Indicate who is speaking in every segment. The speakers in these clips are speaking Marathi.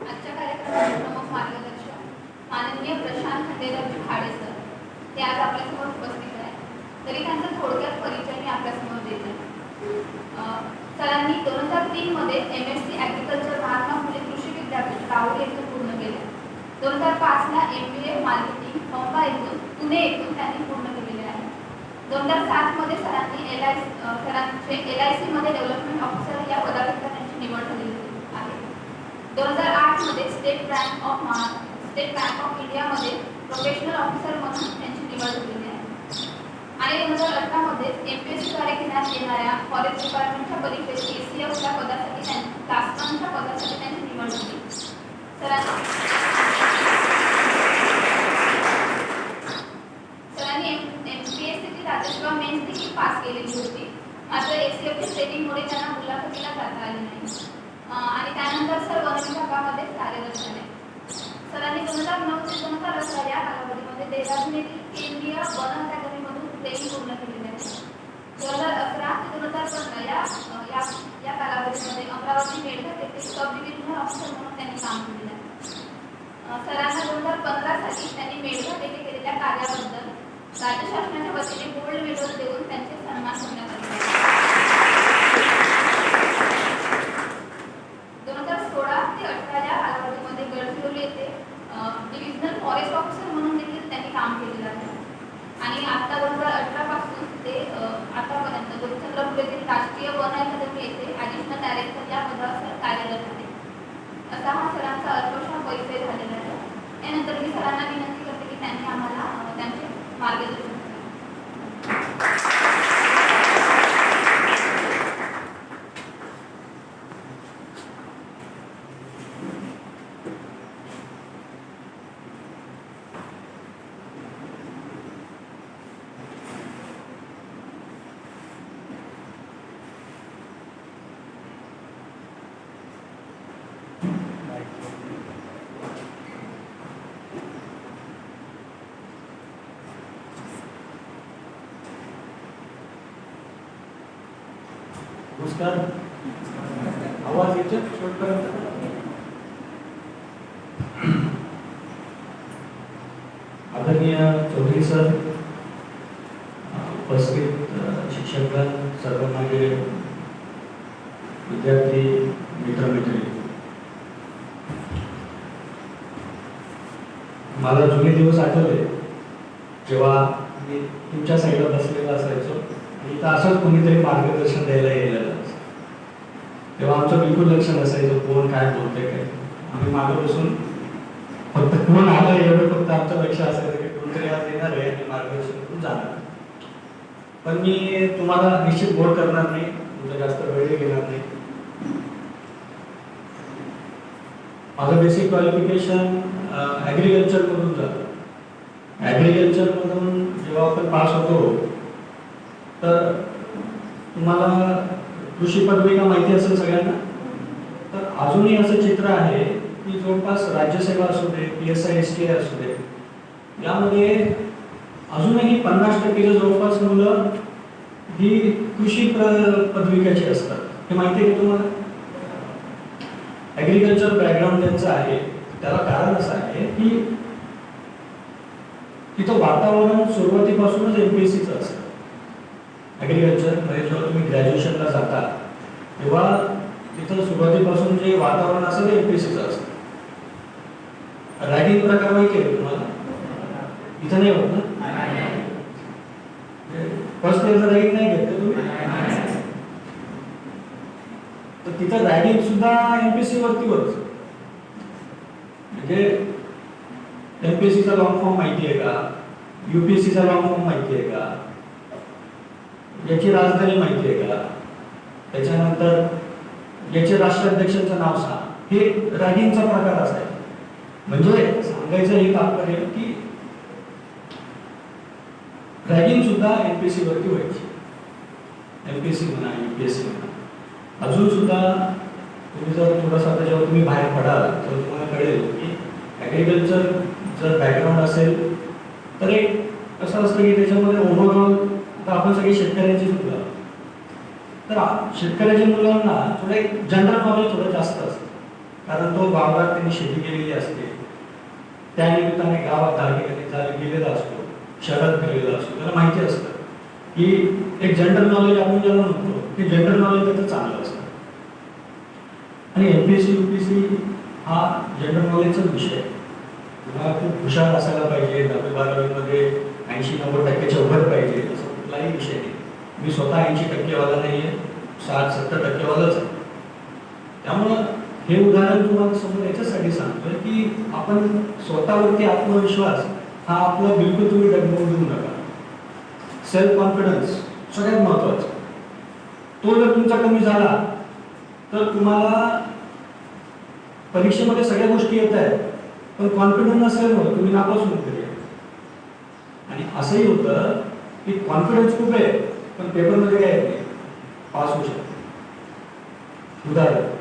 Speaker 1: आजच्या कार्यक्रमाचे प्रमुख मार्गदर्शक माननीय प्रशांत खंडेरावजी खाडे सर ते आज आपल्यासमोर उपस्थित आहे. तरी त्यांचा थोडक्यात परिचय मी आपल्यासमोर देत आहे. सरांनी 2003 मध्ये MSc ॲग्रिकल्चर महात्मा फुले कृषी विद्यापीठ राहुरी येथून पूर्ण केले. 2005 ला MBA मार्केटिंग पंपा येथून पुणे येथून त्यांनी पूर्ण केलेले आहे. 2007 मध्ये सरांची LIC मध्ये डेव्हलपमेंट ऑफिसर या पदाकरिता त्यांची निवड झालेली आहे. 2008 मध्ये स्टेट बँक ऑफ इंडिया मध्ये प्रोफेशनल ऑफिसर म्हणून त्यांची निवड झालेली आहे. आणि 2018 मध्ये MPSC द्वारे घेण्यात येणाऱ्या फॉरेस्ट डिपार्टमेंटच्या परीक्षेत ACF या पदासाठी क्लास 1 च्या पदासाठी त्यांची निवड झाली. सरांनी MPSC ची राज्यसेवा मेन्स देखील पास केलेली होती. मात्र ACF च्या ट्रेनिंगमुळे त्यांना मुलाखतीला जाता आले नाही. आणि त्यानंतर सर वन विभागामध्ये कार्यरत झाले. सरांनी 2009 ते 2018 या कालावधीमध्ये देहरादून येथील केंद्रीय वन अकादमीमधून ट्रेनिंग पूर्ण केलेले आहे. 2011 ते 2015 या कालावधीमध्ये अमरावती मेळघाट येथे सब डिव्हिजनल ऑफिसर म्हणून त्यांनी काम केलेले आहे. सरांना 2015 साली त्यांनी मेळघाट येथे केलेल्या कार्याबद्दल राज्य शासनाच्या वतीने गोल्ड मेडल देऊन त्यांचे सन्मान करण्यात आले. 2016 ते 18 या कालावधीमध्ये गडचिरोली येथे डिव्हिजनल फॉरेस्ट ऑफिसर म्हणून देखील त्यांनी काम केलेलं आहे. आणि आता 2018 पासून ते आतापर्यंत चंद्रपूर येथील राष्ट्रीय वन अकादमी येथे ॲडिशनल डायरेक्टर या पदावर कार्यरत आहे. असा हा सरांचा अल्पशा परिचय झालेला आहे. यानंतर मी सरांना विनंती करते की त्यांनी आम्हाला त्यांचे मार्गदर्शन करावे.
Speaker 2: नमस्कार. आवाज येतो शेवटपर्यंत? आदरणीय चौधरी सर, उपस्थित शिक्षकगण, सर्व माझे विद्यार्थी मित्रमैत्रिणी, मला जुने दिवस आठवले जेव्हा मी तुमच्या साईडला बसलेला असायचो. इथं असंच कोणीतरी मार्गदर्शन द्यायला यायला तेव्हा आमचं बिलकुल लक्ष नसायचं कोण काय बोलतंय काय. आम्ही मागे बसून फक्त कोण आलं एवढं फक्त आमचं लक्ष असायचं की कोणतरी आज येणार आहे आणि मार्गदर्शन करून जाणार. पण मी तुम्हाला निश्चित बोर करणार नाही, तुमचा जास्त वेळ घेणार नाही. माझं बेसिक क्वालिफिकेशन ॲग्रिकल्चर मधून झालं. ॲग्रिकल्चर मधून जेव्हा आपण पास होतो तर तुम्हाला कृषी पदविका माहिती असेल सगळ्यांना. तर अजूनही असं चित्र आहे की जवळपास राज्यसेवा असू दे, PSI STI असू दे, यामध्ये अजूनही 50% जवळपास मुलं ही कृषी पदविकाची असतात. हे माहिती आहे का तुम्हाला? ॲग्रिकल्चर बॅकग्राऊंड त्यांचं आहे. त्याला कारण असं आहे की तिथं वातावरण सुरुवातीपासूनच MPSCचं असतं. ॲग्रिकल्चर म्हणजे जेव्हा तुम्ही ग्रॅज्युएशनला जाता तेव्हा तिथं सुरुवातीपासून जे वातावरण असतं ते MPSCचं असतं. रॅगिंग प्रकार माहिती आहे तुम्हाला? इथं नाही होत ना? फर्स्ट इयरचं रॅगिंग नाही घेतलं तुम्ही? तर तिथं रॅगिंग सुद्धा MPSC वरती होत. म्हणजे MPSCचा लॉंग फॉर्म माहिती आहे का? UPSCचा लॉंग फॉर्म माहिती आहे का? याची राजधानी माहिती आहे का? त्याच्यानंतर याचे राष्ट्राध्यक्षांचं नाव सांग. हे रॅगिंगचा प्रकार असाय. म्हणजे सांगायचं हे तात्पर्य की रॅगिंग सुद्धा MPSC वरती व्हायची. MPSC म्हणा, UPSC म्हणा. अजून सुद्धा तुम्ही जर थोडासा जेव्हा तुम्ही बाहेर पडाल तर तुम्हाला कळेल की ॲग्रिकल्चर जर बॅकग्राऊंड असेल तर एक कसं असतं की त्याच्यामध्ये ओव्हरऑल आपण सगळे शेतकऱ्यांची मुलं, तर शेतकऱ्याच्या मुलांना थोडं एक जनरल नॉलेज थोडं जास्त असतं. कारण तो गावात त्यांनी शेती केलेली असते, त्या निमित्ताने गावात गेलेला असतो, शहरात गेलेला असतो, त्याला माहिती असतं की एक जनरल नॉलेज आपण ज्याला म्हणतो ते जनरल नॉलेज त्याचं चांगलं असतं. आणि एमपीएससी यूपीएससी हा जनरल नॉलेजचाच विषय आहे. तुम्हाला खूप हुशार असायला पाहिजे, 10वी-12वीमध्ये 80-90% वर पाहिजे असं कुठलाही विषय नाही. मी स्वतः 80% वाला नाही आहे, 60-70% वालाच आहे. त्यामुळं हे उदाहरण तुम्हाला समोर याच्यासाठी सांगतोय की आपण स्वतःवरती आत्मविश्वास हा आपला बिलकुल तुम्ही डगमगू देऊ नका. सेल्फ कॉन्फिडन्स सगळ्यात महत्त्वाचं. तो जर तुमचा कमी झाला तर तुम्हाला परीक्षेमध्ये सगळ्या गोष्टी येत आहेत, पण कॉन्फिडन्स नसल्यामुळे तुम्ही नापास होऊन गेले. आणि असंही होतं की कॉन्फिडन्स खूप आहे पण पेपरमध्ये काय येत नाही, पास होऊ शकतो. उदाहरण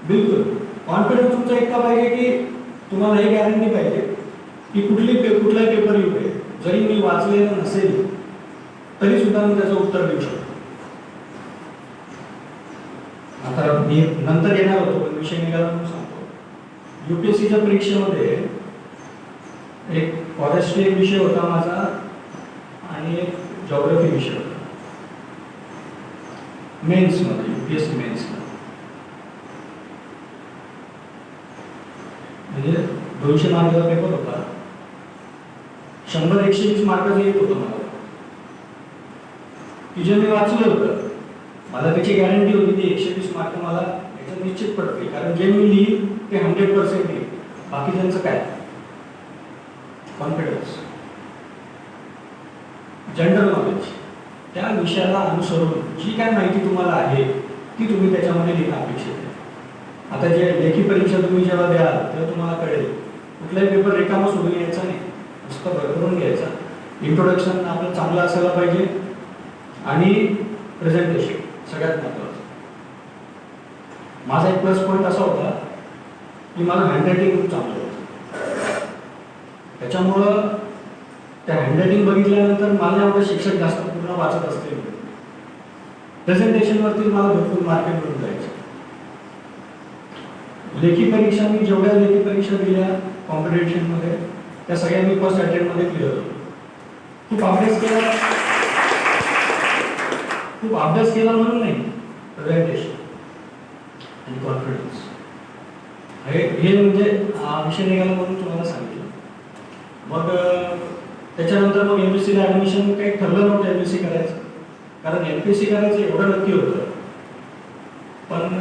Speaker 2: बिलकुल कॉन्फिडन्स तुमचा इतका पाहिजे की तुम्हाला ही गॅरंटी पाहिजे की कुठलाही पेपर येऊ दे, जरी मी वाचलेलं नसेल तरी सुद्धा मी त्याचं उत्तर देऊ शकतो. आता मी नंतर येणार होतो पण विषय निघाला म्हणून सांगतो. यूपीएससीच्या परीक्षेमध्ये एक फॉरेस्ट्री विषय होता माझा आणि एक जॉग्रफी विषय होता मेन्समध्ये, यूपीएससी मेन्समध्ये. म्हणजे 200 मार्काचा पेपर होता, 100-120 मार्काचं येत होतं मला, की जे मी वाचलं होतं. मला त्याची गॅरंटी होती की 120 मार्क मला याच्यात निश्चित पडते, कारण जे मी लिहिल ते 100% येईल. बाकी त्यांचं काय कॉन्फिडन्स, जनरल नॉलेज, त्या विषयाला अनुसरून जी काय माहिती तुम्हाला आहे ती तुम्ही त्याच्यामध्ये लिहिणं अपेक्षित आहे. आता जे लेखी परीक्षा तुम्ही जेव्हा द्याल तेव्हा तुम्हाला कळेल कुठलाही पेपर रिकामा सोडून यायचा नाही, नुसतं भरभरून घ्यायचा. इंट्रोडक्शन आपलं चांगलं असायला पाहिजे आणि प्रेझेंटेशन सगळ्यात महत्त्वाचं. माझा एक प्लस पॉईंट असा होता की माझं हँडरायटिंग खूप चांगलं होतं. त्याच्यामुळं त्या हँडरायटिंग बघितल्यानंतर मला एवढं शिक्षक जास्त पूर्ण वाचत असते, प्रेझेंटेशनवरती मला भरपूर मार्क मिळून जायचे. लेखी परीक्षा मी जेवढ्या लेखी परीक्षा दिल्या कॉम्पिटिशनमध्ये त्या सगळ्या मी फर्स्ट अटेम्प्टमध्ये क्लिअर होतो. खूप अभ्यास केला म्हणून नाही, प्रेझेंटेशन आणि कॉन्फिडन्स हे म्हणजे विषय निघाला म्हणून तुम्हाला सांगितलं. मग त्याच्यानंतर मग एमपीएससीला ॲडमिशन काही ठरलं नव्हतं एमपीएससी करायचं, कारण एमपीएससी करायचं एवढं नक्की होतं. पण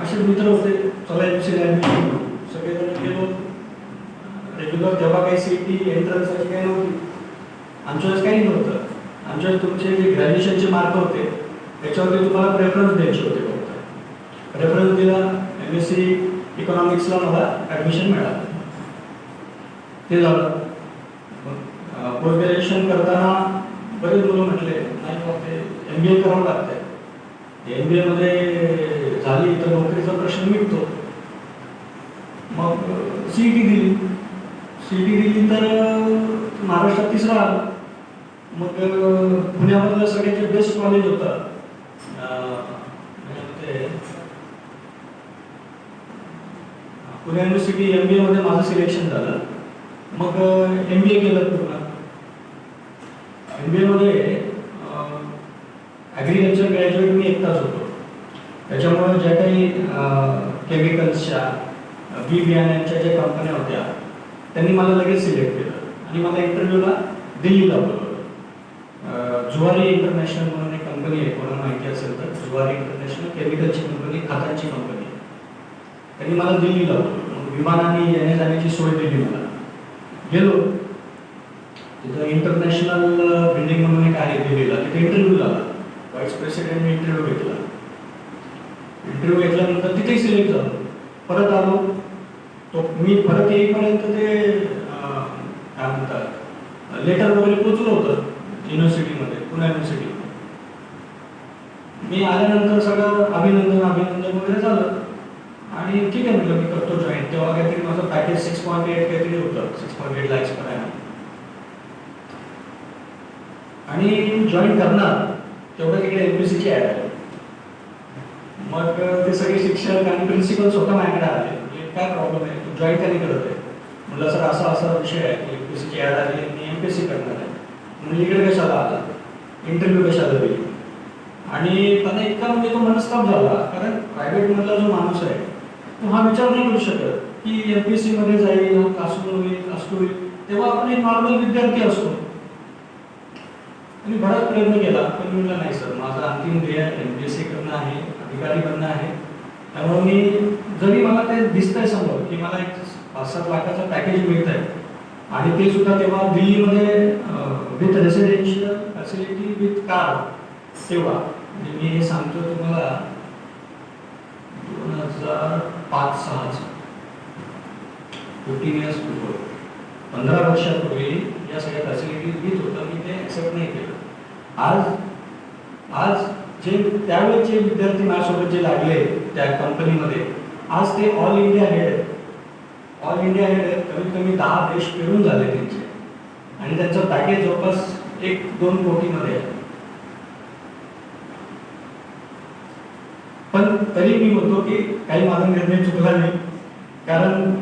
Speaker 2: असे मित्र होते, चला एमपीएससीला ॲडमिशन करू, सगळेजण गेलो. रेग्युलर तेव्हा काही सीईटी एंट्रन्स अशी काही नव्हती, आमच्या वेळेस काही नव्हतं. आमच्या वेळेस तुमचे जे ग्रॅज्युएशनचे मार्क होते त्याच्यावरती तुम्हाला प्रेफरन्स द्यायचे होते. फक्त प्रेफरन्स दिला, एमएससी इकॉनॉमिक्सला मला ॲडमिशन मिळालं. ते झालं. पोस्ट ग्रॅज्युएशन करताना बरेच मुलं म्हटले नाही मग ते MBA करावं लागतंय, MBA मध्ये झाली तर नोकरीचा प्रश्न मिटतो. मग CET दिली तर महाराष्ट्रात 3रा आलं. मग पुण्यामधलं सगळ्यात बेस्ट कॉलेज होतं पुणे युनिव्हर्सिटी, MBA मध्ये माझं सिलेक्शन झालं. मग MBA केलं पूर्ण. MBA मध्ये ॲग्रिकल्चर ग्रॅज्युएट मी एकटाच होतो. त्याच्यामुळे ज्या काही केमिकल्सच्या बी बियाण्यांच्या ज्या कंपन्या होत्या त्यांनी मला लगेच सिलेक्ट केलं आणि मला इंटरव्ह्यूला दिल्लीला बोलवलं. जुवारी इंटरनॅशनल म्हणून एक कंपनी आहे, कोणाला माहिती असेल तर. जुवारी इंटरनॅशनल केमिकलची कंपनी, खतांची कंपनी. त्यांनी मला दिल्लीला बोलवलं. विमानाने येण्या जाण्याची सोय दिली मला. गेलो तिथं इंटरनॅशनल बिल्डिंग म्हणून एक आहे दिल्लीला, तिथे इंटरव्ह्यू झाला. व्हाईस प्रेसिडेंटने इंटरव्ह्यू घेतला. इंटरव्ह्यू घेतल्यानंतर तिथेही सिलेक्ट झालो. परत आलो. मी परत येईपर्यंत ते काय म्हणतात लेटर वगैरे पोचलं होतं युनिव्हर्सिटीमध्ये, पुणे युनिव्हर्सिटी. मी आल्यानंतर सगळं अभिनंदन वगैरे झालं आणि ठीक आहे म्हटलं मी करतो जॉईन. तेव्हा काहीतरी माझं पॅकेज 6.8 काहीतरी होतं, 6.8 lakhs per annum. आणि जॉईन करणार तेवढं तिकडे MPSCची ॲड आली. मग ते सगळे शिक्षक आणि प्रिन्सिपल स्वतः माझ्याकडे आले, म्हणजे काय प्रॉब्लेम आहे, तू जॉईन कधी करत आहे? म्हटलं सर असा असा विषय आहे की UPSCची ॲड आली आणि MPSC करणार आहे. म्हणजे इकडे कशाला आला, इंटरव्ह्यू कशाला दिली? आणि त्यांना इतका म्हणजे तो मनस्ताप झाला, कारण प्रायव्हेटमधला जो माणूस आहे तो हा विचार नाही करू शकत की MPSC मध्ये जाईल, क्लासरूम होईल, क्लास होईल. तेव्हा आपण एक नॉर्मल विद्यार्थी असतो. मी बराच प्रयत्न केला, पण मी म्हटलं नाही सर, माझं अंतिम ध्येय MPSC करणं आहे, अधिकारी बनणं आहे. त्यामुळे मी, जरी मला ते दिसतंय समोर की मला एक 5-7 लाखाचं पॅकेज मिळत आहे आणि ते सुद्धा तेव्हा दिल्लीमध्ये with residential facility with car, तेव्हा म्हणजे मी हे सांगतो तुम्हाला 2005-06 15 इयर्स बिफोर, 15 वर्षापूर्वी या सगळ्या फॅसिलिटीज विथ होतं, मी ते ॲक्सेप्ट नाही केलं. आज जे त्यावेळेचे विद्यार्थी माझ्यासोबत जे लागले त्या कंपनीमध्ये, आज ते ऑल इंडिया हेड आहेत. ऑल इंडिया हेड आहेत, कमीत कमी 10 देश फिरून झाले त्यांचे, आणि त्यांचं पॅकेज जवळपास 1-2 कोटीमध्ये आहे. पण तरी मी म्हणतो की काही माझा निर्णय चुकला नाही, कारण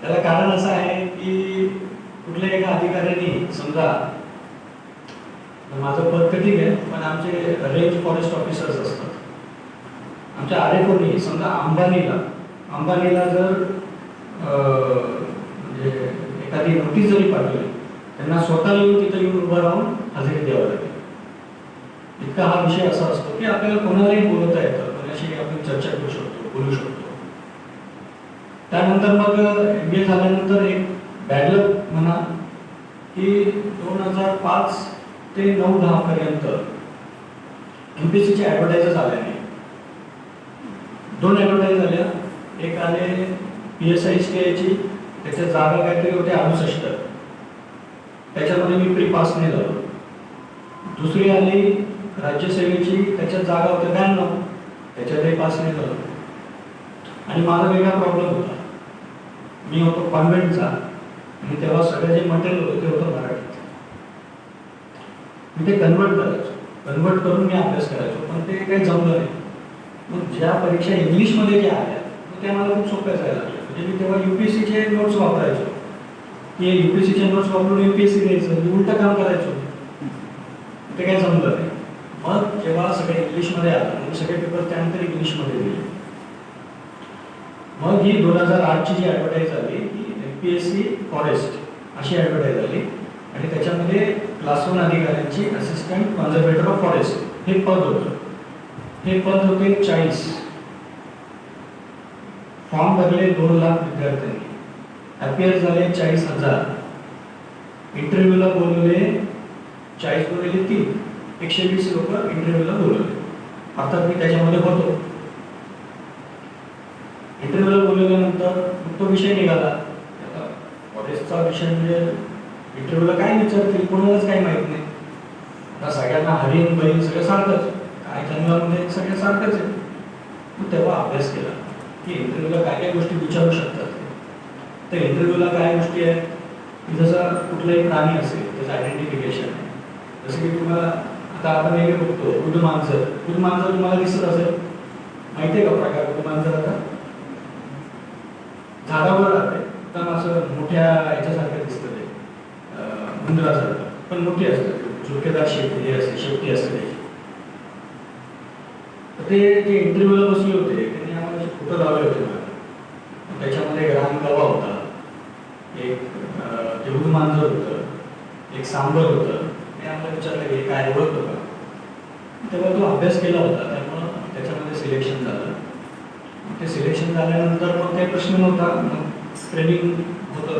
Speaker 2: त्याला कारण असं आहे की कुठल्या एका अधिकाऱ्यांनी, समजा माझं पद तर ठीक आहे, पण आमचे रेंज फॉरेस्ट ऑफिसर्स असतात, आमच्या आरेकोनी, समजा अंबानीला जर म्हणजे एखादी नोटीस जरी पाठवली, त्यांना स्वतः येऊन तिथं येऊन उभं राहून हजेरी द्यावं लागेल. इतका हा विषय असा असतो की आपल्याला कोणालाही बोलता येतं, कोणाशी आपण चर्चा करू शकतो, बोलू शकतो. त्यानंतर मग MBA झाल्यानंतर एक बॅड लक म्हणा की 2005 ते 9-10 पर्यंत MPSCची ॲडव्हर्टाईजच आल्या नाही. 2 ॲडव्हर्टाईज झाल्या. एक आले PSI-STI ची, त्याच्या जागा काहीतरी होते 68, त्याच्यामध्ये मी प्री पास नाही झालो. दुसरी आली राज्यसेवेची, त्याच्यात जागा होत्या 92, त्याच्यातही पास नाही झालो. आणि माझा वेगळा प्रॉब्लेम होता, मी होतो कॉन्व्हेंटचा, आणि तेव्हा सगळं जे मटेरियल होतं ते होतं मराठीत. मी ते कन्वर्ट करून मी अभ्यास करायचो, पण ते काही जमलं नाही. मग ज्या परीक्षा इंग्लिशमध्ये ज्या आल्या त्या मला खूप सोप्या जायला लागल्या. म्हणजे मी तेव्हा UPSCचे नोट्स वापरायचो, की UPSCचे नोट्स वापरून MPSC द्यायचं, मी उलटं काम करायचो, ते काही जमलं नाही. मग जेव्हा सगळे इंग्लिशमध्ये आलं, मग सगळे पेपर त्यानंतर इंग्लिशमध्ये दिले. मग ही 2008ची जी ॲडव्हर्टाईज आली की MPSC फॉरेस्ट अशी ॲडव्हर्टाईज आली, आणि त्याच्यामध्ये क्लास 1 अधिकाऱ्यांची असिस्टंट कन्झर्वेटर ऑफ फॉरेस्ट हे पद होतं. हे पद होते 40. फॉर्म भरले 2 लाख विद्यार्थ्यांनी, अपियर झाले 40,000, इंटरव्ह्यूला बोलवले 40 × 3 120 लोक इंटरव्ह्यूला बोलवले. अर्थात मी त्याच्यामध्ये होतो. इंटरव्ह्यूला बोलवल्यानंतर तो विषय निघाला. फॉरेस्टचा विषय म्हणजे इंटरव्ह्यूला काय विचारतील कोणालाच काही माहित नाही. आता सगळ्यांना हरिण बैल सगळं सारखंच, काय जंगलामध्ये सगळं सारखंच आहे. मग तेव्हा अभ्यास केला की इंटरव्ह्यूला काय काय गोष्टी विचारू शकतात. तर इंटरव्ह्यूला काय गोष्टी आहेत की जसं कुठलाही प्राणी असेल त्याचं आयडेंटिफिकेशन आहे. जसं की तुम्हाला आता आपण हे बघतो उदमांजर तुम्हाला दिसत असेल, माहिती आहे का प्रकार उदमांजराचा? झाडावर राहते, तर असं मोठ्या याच्यासारखं दिसतं ते, उंदरासारखं, पण मोठी असते, झुडकेदार शेपटी असते, शेपटी असते त्याची. ते जे इंटरव्ह्यूला बसले होते त्यांनी आम्हाला फोटो लावले होते मला. त्याच्यामध्ये रानगवा होता, एक उदमांजर होतं, एक सांबर होतं. ते आम्हाला विचारलं की काय ओळखतो का? तेव्हा तो अभ्यास केला होता, त्यामुळं त्याच्यामध्ये सिलेक्शन झालं. ते सिलेक्शन झाल्यानंतर मग काही प्रश्न नव्हता, मग ट्रेनिंग होतं.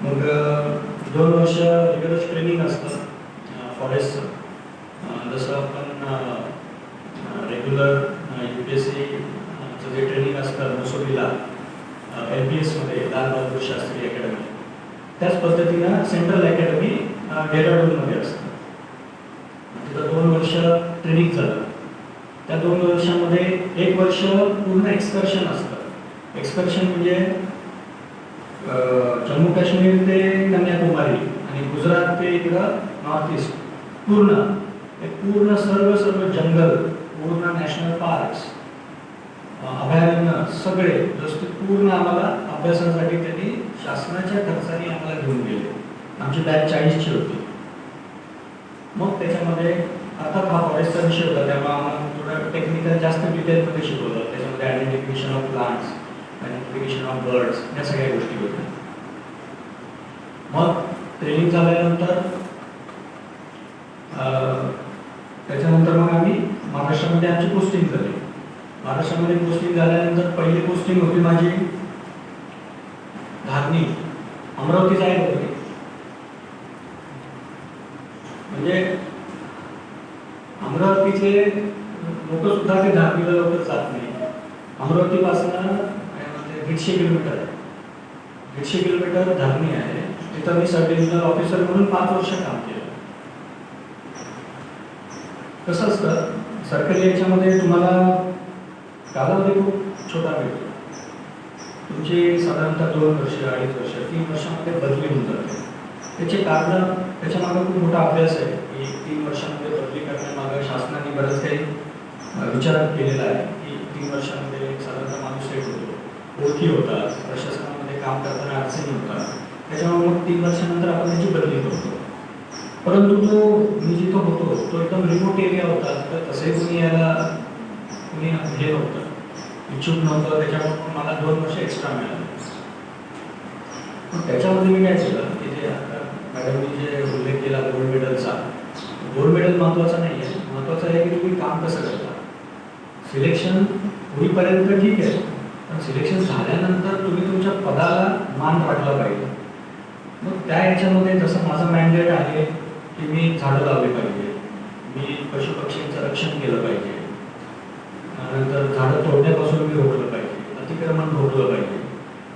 Speaker 2: मग 2 वर्ष रिगरस ट्रेनिंग असतं फॉरेस्टचं. जसं आपण रेग्युलर UPSCचं जे ट्रेनिंग असतं मुसोरीला LPSमध्ये लाल बहादूर शास्त्री अकॅडमी, त्याच पद्धतीनं सेंट्रल अकॅडमी डेहराडूनमध्ये असतं. तिथं 2 वर्ष ट्रेनिंग झालं. त्या 2 वर्षामध्ये 1 वर्ष पूर्ण एक्सकर्शन असतं. एक्सकर्शन म्हणजे जम्मू काश्मीर ते कन्याकुमारी आणि गुजरात ते इकडं नॉर्थ ईस्ट पूर्ण सर्व जंगल, पूर्ण नॅशनल पार्क्स, सगळे पूर्ण आम्हाला अभ्यासासाठी त्यांनी शासनाच्या खर्चाने आम्हाला घेऊन गेले. आमची बॅच 40ची होती. मग त्याच्यामध्ये अर्थात हा फॉरेस्टचा विषय होता, तेव्हा आम्हाला थोडं टेक्निकल जास्त डिटेलमध्ये शिकवलं. त्याच्यामध्ये identification of plants, identification of birds, या सगळ्या गोष्टी होत्या. मग ट्रेनिंग झाल्यानंतर त्याच्यानंतर मग आम्ही महाराष्ट्रामध्ये आमची पोस्टिंग झाली. महाराष्ट्रामध्ये पोस्टिंग झाल्यानंतर पहिली पोस्टिंग होती माझी धारणी, अमरावती साईड होती. म्हणजे अमरावतीचे लोक सुद्धा ते धारणीला लवकर जात नाही. अमरावतीपासून 150 किलोमीटर आहे. 150 किलोमीटर धारणी आहे. तिथं मी सब डिव्हिजनल ऑफिसर म्हणून 5 वर्ष काम केलं. कसं असतं सरकारी याच्यामध्ये तुम्हाला कालावधी खूप छोटा मिळतो. तुमची साधारणतः 2 वर्ष, 2.5 वर्ष, 3 वर्षामध्ये बदली होऊन जाते. त्याचे कारण, त्याच्यामागं खूप मोठा अभ्यास आहे की 3 वर्षामध्ये बदली करण्यामागं शासनाने बरंच काही विचार केलेला आहे की 3 वर्षामध्ये साधारणतः माणूस सेट होतो, ओळखी होतात, प्रशासनामध्ये काम करताना अडचणी होतात. त्याच्यामुळे मग 3 वर्षानंतर आपण त्याची बदली करतो. परंतु जो मी जिथं होतो तो एकदम रिमोट एरिया होता, तर तसे कोणी हे नव्हतं, इच्छुक नव्हतं. त्याच्यामुळे मला 2 वर्ष एक्स्ट्रा मिळाले. त्याच्यामध्ये मी काय केलं की जे आता मॅडमनी जे उल्लेख केला गोल्ड मेडलचा, गोल्ड मेडल महत्त्वाचं नाही आहे. महत्त्वाचं आहे की तुम्ही काम कसं करता. सिलेक्शन होईपर्यंत ठीक आहे, पण सिलेक्शन झाल्यानंतर तुम्ही तुमच्या पदाला मान राखला पाहिजे. मग त्या याच्यामध्ये जसं माझं मॅन्डेट आहे की मी झाडं लावली पाहिजे, मी पशुपक्षींचं रक्षण केलं पाहिजे, नंतर झाडं तोडण्यापासून मी रोखलं पाहिजे, अतिक्रमण रोखलं पाहिजे.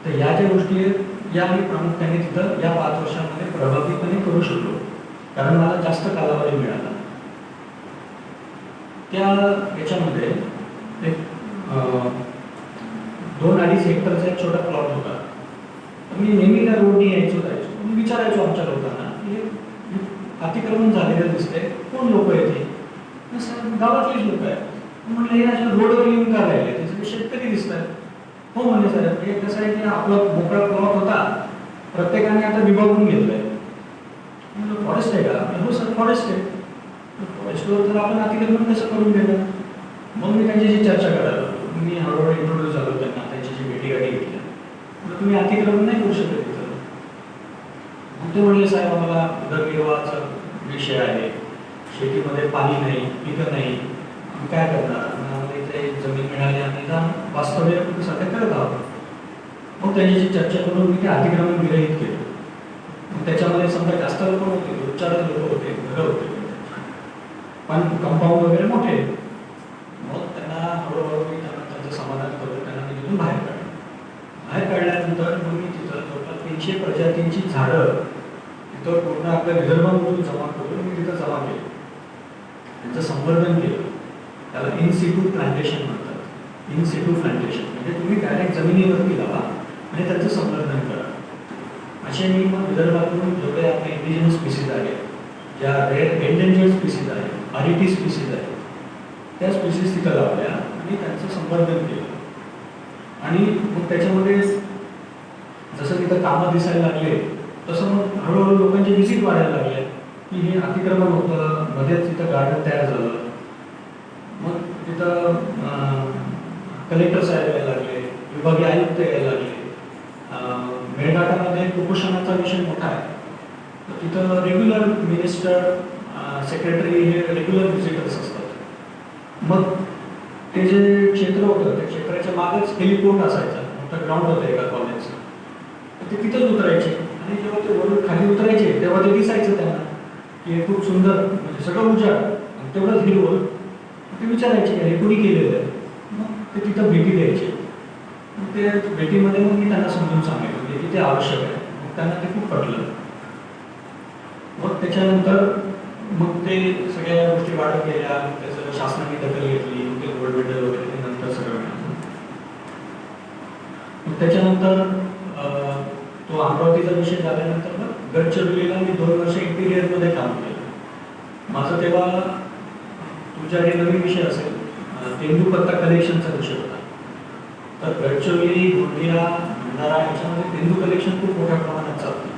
Speaker 2: तर या ज्या गोष्टी आहेत या मी प्रामुख्याने तिथं या 5 वर्षांमध्ये प्रभावीपणे करू शकलो, कारण मला जास्त कालावधी मिळाला. त्या याच्यामध्ये एक 2-2.5 हेक्टरचा एक छोटा प्लॉट होता. मी नेहमी त्या रोडनी जायचो. मी विचारायचो आमच्या लोकांना की अतिक्रमण झालेलं दिसतंय, कोण लोक येते? गावातलीच लोक आहेत. म्हटलं हे अशा रोडवर येऊन का राहिले, त्याचे शेतकरी दिसत आहेत. हो म्हणजे साहेब, हे कसं आहे की आपला मोकळा प्लॉट होता, प्रत्येकाने आता विभागून घेतलंय. म्हणजे फॉरेस्ट आहे का? हो सर फॉरेस्ट आहे. फॉरेस्टवर तर आपण अतिक्रमण कसं करून घेणार? मग मी त्यांच्याशी चर्चा करायला लागलो. मी हळूहळू इंट्रोड्यूस झालो त्यांना, त्यांच्याशी भेटीगाठी घेतल्या. तुम्ही अतिक्रमण नाही करू शकत तिथं. मग ते म्हणले साहेब आम्हाला उदरनिर्वाहाचा विषय आहे, शेतीमध्ये पाणी नाही, पिकं नाही, आम्ही काय करणार? आम्हाला इथे जमीन मिळाली, आम्ही वास्तव्य सध्या करत आहोत. मग त्यांच्याशी चर्चा करून मी ते अतिक्रमण विरहित केलं. मग त्याच्यामध्ये समजा जास्त लोक होते, 2-4 लोक होते, घरं होते, पण कंपाऊंड वगैरे मोठे. मग त्यांना हळूहळू मी त्यांचं समाधान करून त्यांना मी तिथून बाहेर काढलं. बाहेर काढल्यानंतर मग मी तिथं जवळपास 300 प्रजातींची झाडं तिथं पूर्ण आपल्या विदर्भामधून जमा करून मी तिथं जमा केली, त्यांचं संवर्धन केलं. त्याला इन सिटू प्लांटेशन म्हणतात. इन सिटू प्लांटेशन म्हणजे तुम्ही डायरेक्ट जमिनीवरती लावा आणि त्याचं संवर्धन करा. असे मी मग विदर्भातून जेवढे आपले इंडिजिनस स्पीसीज आहेत, ज्या रेअर एंडेंजर्ड स्पीसीज आहेत, RET स्पीसीज आहेत, त्या स्पीसीज तिथं लावल्या आणि त्यांचं संवर्धन केलं. आणि मग त्याच्यामध्ये जसं तिथं कामं दिसायला लागले तसं मग हळूहळू लोकांचे व्हिजिट वाढायला लागले की हे अतिक्रमण होतं, मध्येच तिथं गार्डन तयार झालं. मग तिथं कलेक्टर साहेब यायला लागले, विभागीय आयुक्त यायला लागले. मेळघाटामध्ये कुपोषणाचा विषय मोठा आहे, तर तिथं रेग्युलर मिनिस्टर, सेक्रेटरी हे रेग्युलर व्हिजिटर्स असतात. मग ते जे क्षेत्र होतं त्या क्षेत्राच्या मागच हेलिपोर्ट असायचा, मोठं ग्राउंड होतं एका कॉलेजचं. ते तिथंच उतरायचे आणि जेव्हा ते वरून खाली उतरायचे तेव्हा ते दिसायचं त्यांना की हे खूप सुंदर, म्हणजे सगळं उजाड तेवढंच हिरवळ. ते विचारायचे की हे कोणी केलेलं आहे. मग ते तिथं भेटी द्यायचे. मग ते भेटीमध्ये मग मी त्यांना समजून सांगायचो की ते आवश्यक आहे. मग त्यांना ते खूप पटलं. मग त्याच्यानंतर मग ते सगळ्या गोष्टी वाढत गेल्या. त्याचं शासनाने दखल घेतली, ते गोल्ड मेडल वगैरे ते नंतर सगळं मिळालं. मग त्याच्यानंतर तो अमरावतीचा विषय झाल्यानंतर मग गडचिरोलीला मी 2 वर्ष इंटिरियरमध्ये काम केलं. माझं तेव्हा तुमच्याकडे नवीन विषय असेल, तेंदूपत्ता कलेक्शनचा विषय होता. तर गडचिरोली, गोंदिया, भंडारा याच्यामध्ये तेंदू कलेक्शन खूप मोठ्या प्रमाणात चालतं.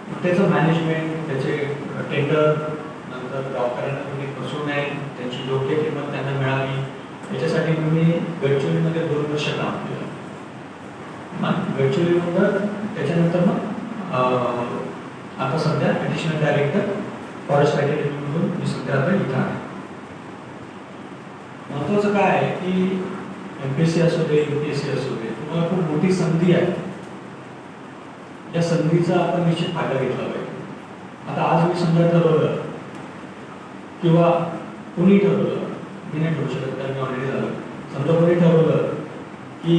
Speaker 2: मग त्याचं मॅनेजमेंट, त्याचे टेंडर, नंतर गावकऱ्यांना तुम्ही फसवू नये, त्यांची योग्य किंमत त्यांना मिळावी, याच्यासाठी मी गडचिरोलीमध्ये 2 वर्ष काम केलं. मग गडचिरोलीनंतर त्याच्यानंतर मग आता सध्या ॲडिशनल डायरेक्टर फॉरेस्ट अकॅडमीमधून मी सध्या आता इथं आहे. महत्त्वाचं काय आहे की MPSC असू दे, UPSC असू दे, तुम्हाला खूप मोठी संधी आहे. या संधीचा आपण निश्चित फायदा घेतला पाहिजे. आता आज मी समजा ठरवलं किंवा कुणी ठरवलं, मी नाही ठरवू शकत कारण मी ऑलरेडी झालं. समजा कोणी ठरवलं की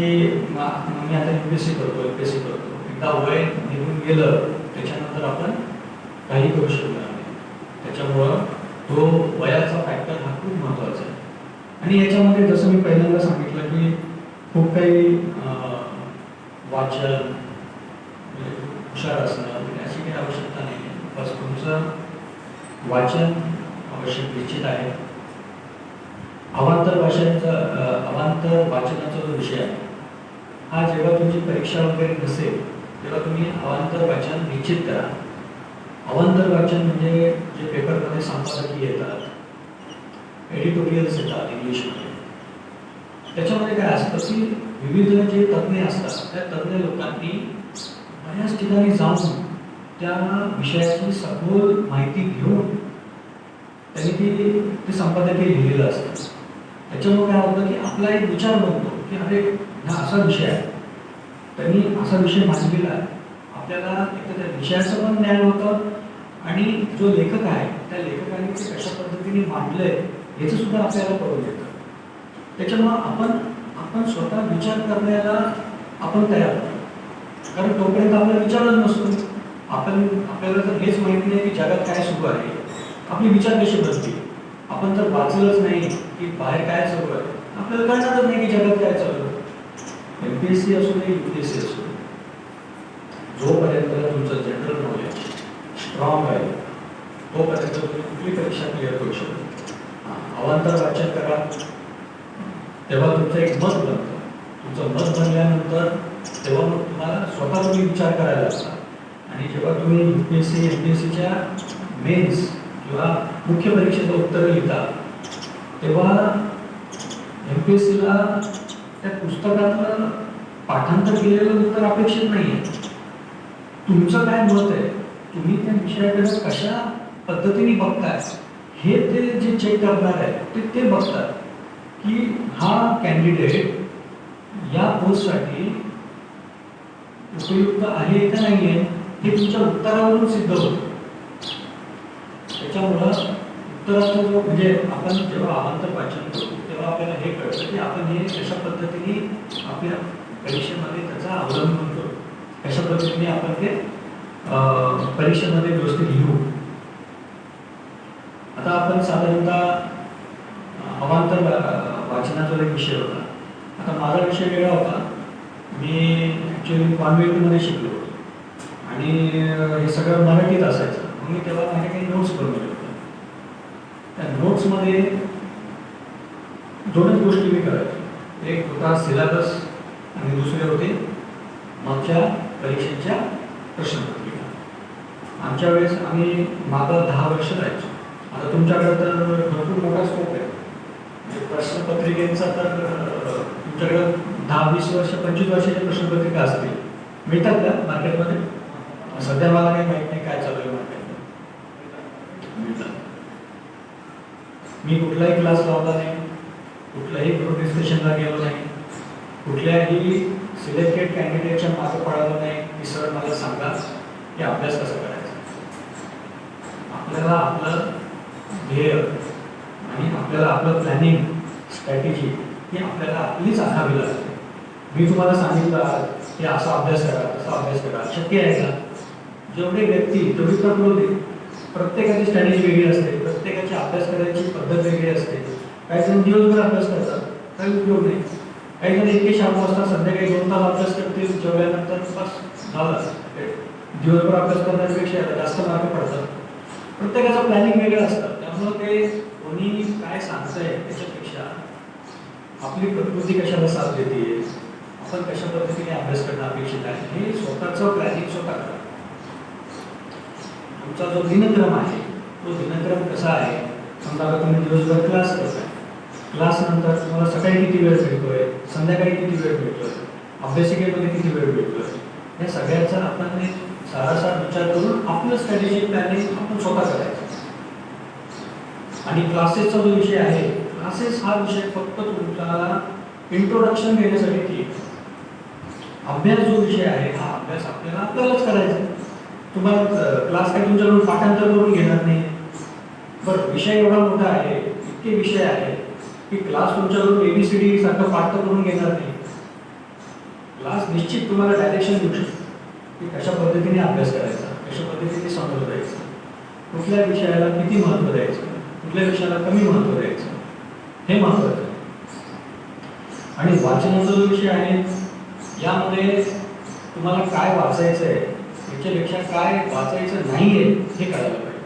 Speaker 2: मी आता UPSC करतो, MPSC करतो, एकदा वय निघून गेलं त्याच्यानंतर आपण काही करू शकणार नाही. त्याच्यामुळं तो वयाचा फॅक्टर हा खूप महत्त्वाचा आहे. आणि याच्यामध्ये जसं मी पहिल्यांदा सांगितलं की खूप काही वाचन, हुशार असणं अशी काही आवश्यकता नाही आहे. बस तुमचं वाचन आवश्यक निश्चित आहे. अवांतर वाचनाचा जो विषय आहे हा जेव्हा तुमची परीक्षा वगैरे नसेल तेव्हा तुम्ही अवांतर वाचन निश्चित करा. अवांतर वाचन म्हणजे जे पेपरमध्ये संपादकीय येतात, एडिटोरियल्स येतात इंग्लिशमध्ये, त्याच्यामध्ये काय असतं की विविध जे तज्ज्ञ असतात त्या तज्ज्ञ लोकांनी बऱ्याच ठिकाणी जाऊन त्या विषयाची सखोल माहिती घेऊन त्यांनी ते संपादकीय लिहिलेलं असतं. त्याच्यामुळे काय होतं की आपला एक विचार बनतो की अरे हा असा विषय आहे, त्यांनी असा विषय मांडलेला आहे. आपल्याला एक त्या विषयाचं पण ज्ञान होतं आणि जो लेखक आहे त्या लेखकाने ते कशा पद्धतीने मांडलंय याचं सुद्धा आपल्याला कळून येतं. त्याच्यामुळं आपण स्वतः विचार करण्याला आपण तयार होतो. कारण तोपर्यंत आपला विचारच नसतो. आपल्याला जर हेच माहिती नाही की जगात काय सुरू आहे, आपले विचार कसे बनतील. आपण जर वाचलंच नाही की बाहेर काय चालू आहे, आपल्याला कळणारच नाही की जगात काय चालू आहे. MPSC असू दे, UPSC असू दे, जोपर्यंत तुमचं जनरल नॉलेज स्ट्रॉंग आहे तोपर्यंत तुम्ही कुठली परीक्षा क्लिअर करू शकता. अवांतर वाचन करा, तेव्हा तुमचं एक मत बनतं. तुमचं मत बनल्यानंतर तेव्हा मग तुम्हाला स्वतः तुम्ही विचार करायला लागता. आणि जेव्हा तुम्ही UPSC, MPSCच्या मेन्स किंवा मुख्य परीक्षेचं उत्तर लिहिता तेव्हा MPSCला त्या पुस्तकातलं पाठांतर केलेलं उत्तर अपेक्षित नाही आहे. तुमचं काय मत आहे, तुम्ही त्या विषयाकडे कशा पद्धतीने बघताय हे ते जे चेक करणार आहे ते बघतात की हा कॅन्डिडेट या पोस्टसाठी उपयुक्त आहे का नाही आहे हे तुमच्या उत्तरावरून सिद्ध होतं. त्याच्यामुळं उत्तराचं जो म्हणजे आपण जेव्हा अवांतर वाचन करतो तेव्हा आपल्याला हे कळतं की आपण हे कशा पद्धतीने आपल्या परीक्षेमध्ये त्याचा अवलंबन करू, कशा पद्धतीने आपण ते परीक्षेमध्ये व्यवस्थित लिहू. आता आपण साधारणतः अवांतर वाचनाचा एक विषय होता. आता माझा विषय वेगळा होता. मी ॲक्च्युली कॉन्व्हेंटमध्ये शिकलो आणि हे सगळं मराठीत असायचं. मग मी तेव्हा माझ्या काही नोट्स बनवले होते. त्या नोट्समध्ये 2च गोष्टी मी करायचो. एक होता सिलेबस आणि दुसरे होते मागच्या परीक्षेच्या प्रश्नपत्रिका. आमच्या वेळेस आम्ही मागं 10 वर्ष राहायचो. आता तुमच्याकडे तर भरपूर मोठा स्कोप आहे. म्हणजे प्रश्नपत्रिकेचा तर तुमच्याकडे 10-20 वर्ष 25 वर्षाच्या प्रश्नपत्रिका असतील. मिळतात का मार्केटमध्ये? सध्या मला काही माहीत नाही काय चालू आहे मार्केटमध्ये. मिळतात. मी कुठलाही क्लास लावला नाही, कुठल्याही ग्रुप डिस्कशनला गेलो नाही, कुठल्याही सिलेक्टेड कॅन्डिडेटच्या मागे पडालो नाही की सर मला सांगा की अभ्यास कसा करायचा. आपल्याला आपलं ध्येय आणि आपल्याला आपलं प्लॅनिंग स्ट्रॅटेजी ही आपल्याला आपलीच आखावी लागते. मी तुम्हाला सांगितलं की असा अभ्यास करा, तसा अभ्यास करा, शक्य आहे का? जेवढे व्यक्ती तेवढी प्रकृती, प्रत्येकाची स्ट्रॅटेजी वेगळी असते, प्रत्येकाची अभ्यास करायची पद्धत वेगळी असते. काही जण दिवसभर अभ्यास करतात, काही उपयोग नाही. काही जण इतके शांत असतात, संध्याकाळी 2 तास अभ्यास करतील, जेवल्यानंतर बस झालं. दिवसभर अभ्यास करण्यापेक्षा जास्त मार्क पडतात. प्रत्येकाचं प्लॅनिंग वेगळं असतं. त्यामुळं ते कोणी काय सांगतंय त्याच्यापेक्षा आपली प्रकृती कशाला साथ देते, आपण कशा पद्धतीने अभ्यास करणं अपेक्षित आहे, हे स्वतःचं प्लॅनिंग स्वतः करा. तुमचा जो दिनक्रम आहे तो दिनक्रम कसा आहे, समजा आता तुम्ही दिवसभर क्लास करताय, क्लास नंतर तुम्हाला सकाळी किती वेळ भेटतोय, संध्याकाळी किती वेळ भेटतोय, अभ्यासिकेमध्ये किती वेळ भेटतोय, या सगळ्याचा आपण एक सारासार विचार करून आपलं स्ट्रॅटेजिक प्लॅनिंग आपण स्वतः करायचं. आणि क्लासेसचा जो विषय आहे, क्लासेस हा विषय फक्त तुमचा इंट्रोडक्शन देण्यासाठी ठीक. अभ्यास जो विषय आहे हा अभ्यास आपल्यालाच करायचा आहे. तुम्हाला क्लास काय तुमच्याकडून पाठांतर करून घेणार नाही. बरं, विषय एवढा मोठा आहे, इतके विषय आहे की क्लास तुमच्याकडून ABCD सारखं पाठ तर करून घेणार नाही. क्लास निश्चित तुम्हाला डायरेक्शन देऊ शकतो की कशा पद्धतीने अभ्यास करायचा, कशा पद्धतीने समोर जायचं, कुठल्या विषयाला किती महत्त्व द्यायचं, कुठल्या विषयाला कमी महत्त्व द्यायचं, हे महत्त्वाचं आहे. आणि वाचनाचा जो विषय आहे यामध्ये तुम्हाला काय वाचायचं आहे याच्यापेक्षा काय वाचायचं नाही आहे हे कळायला पाहिजे.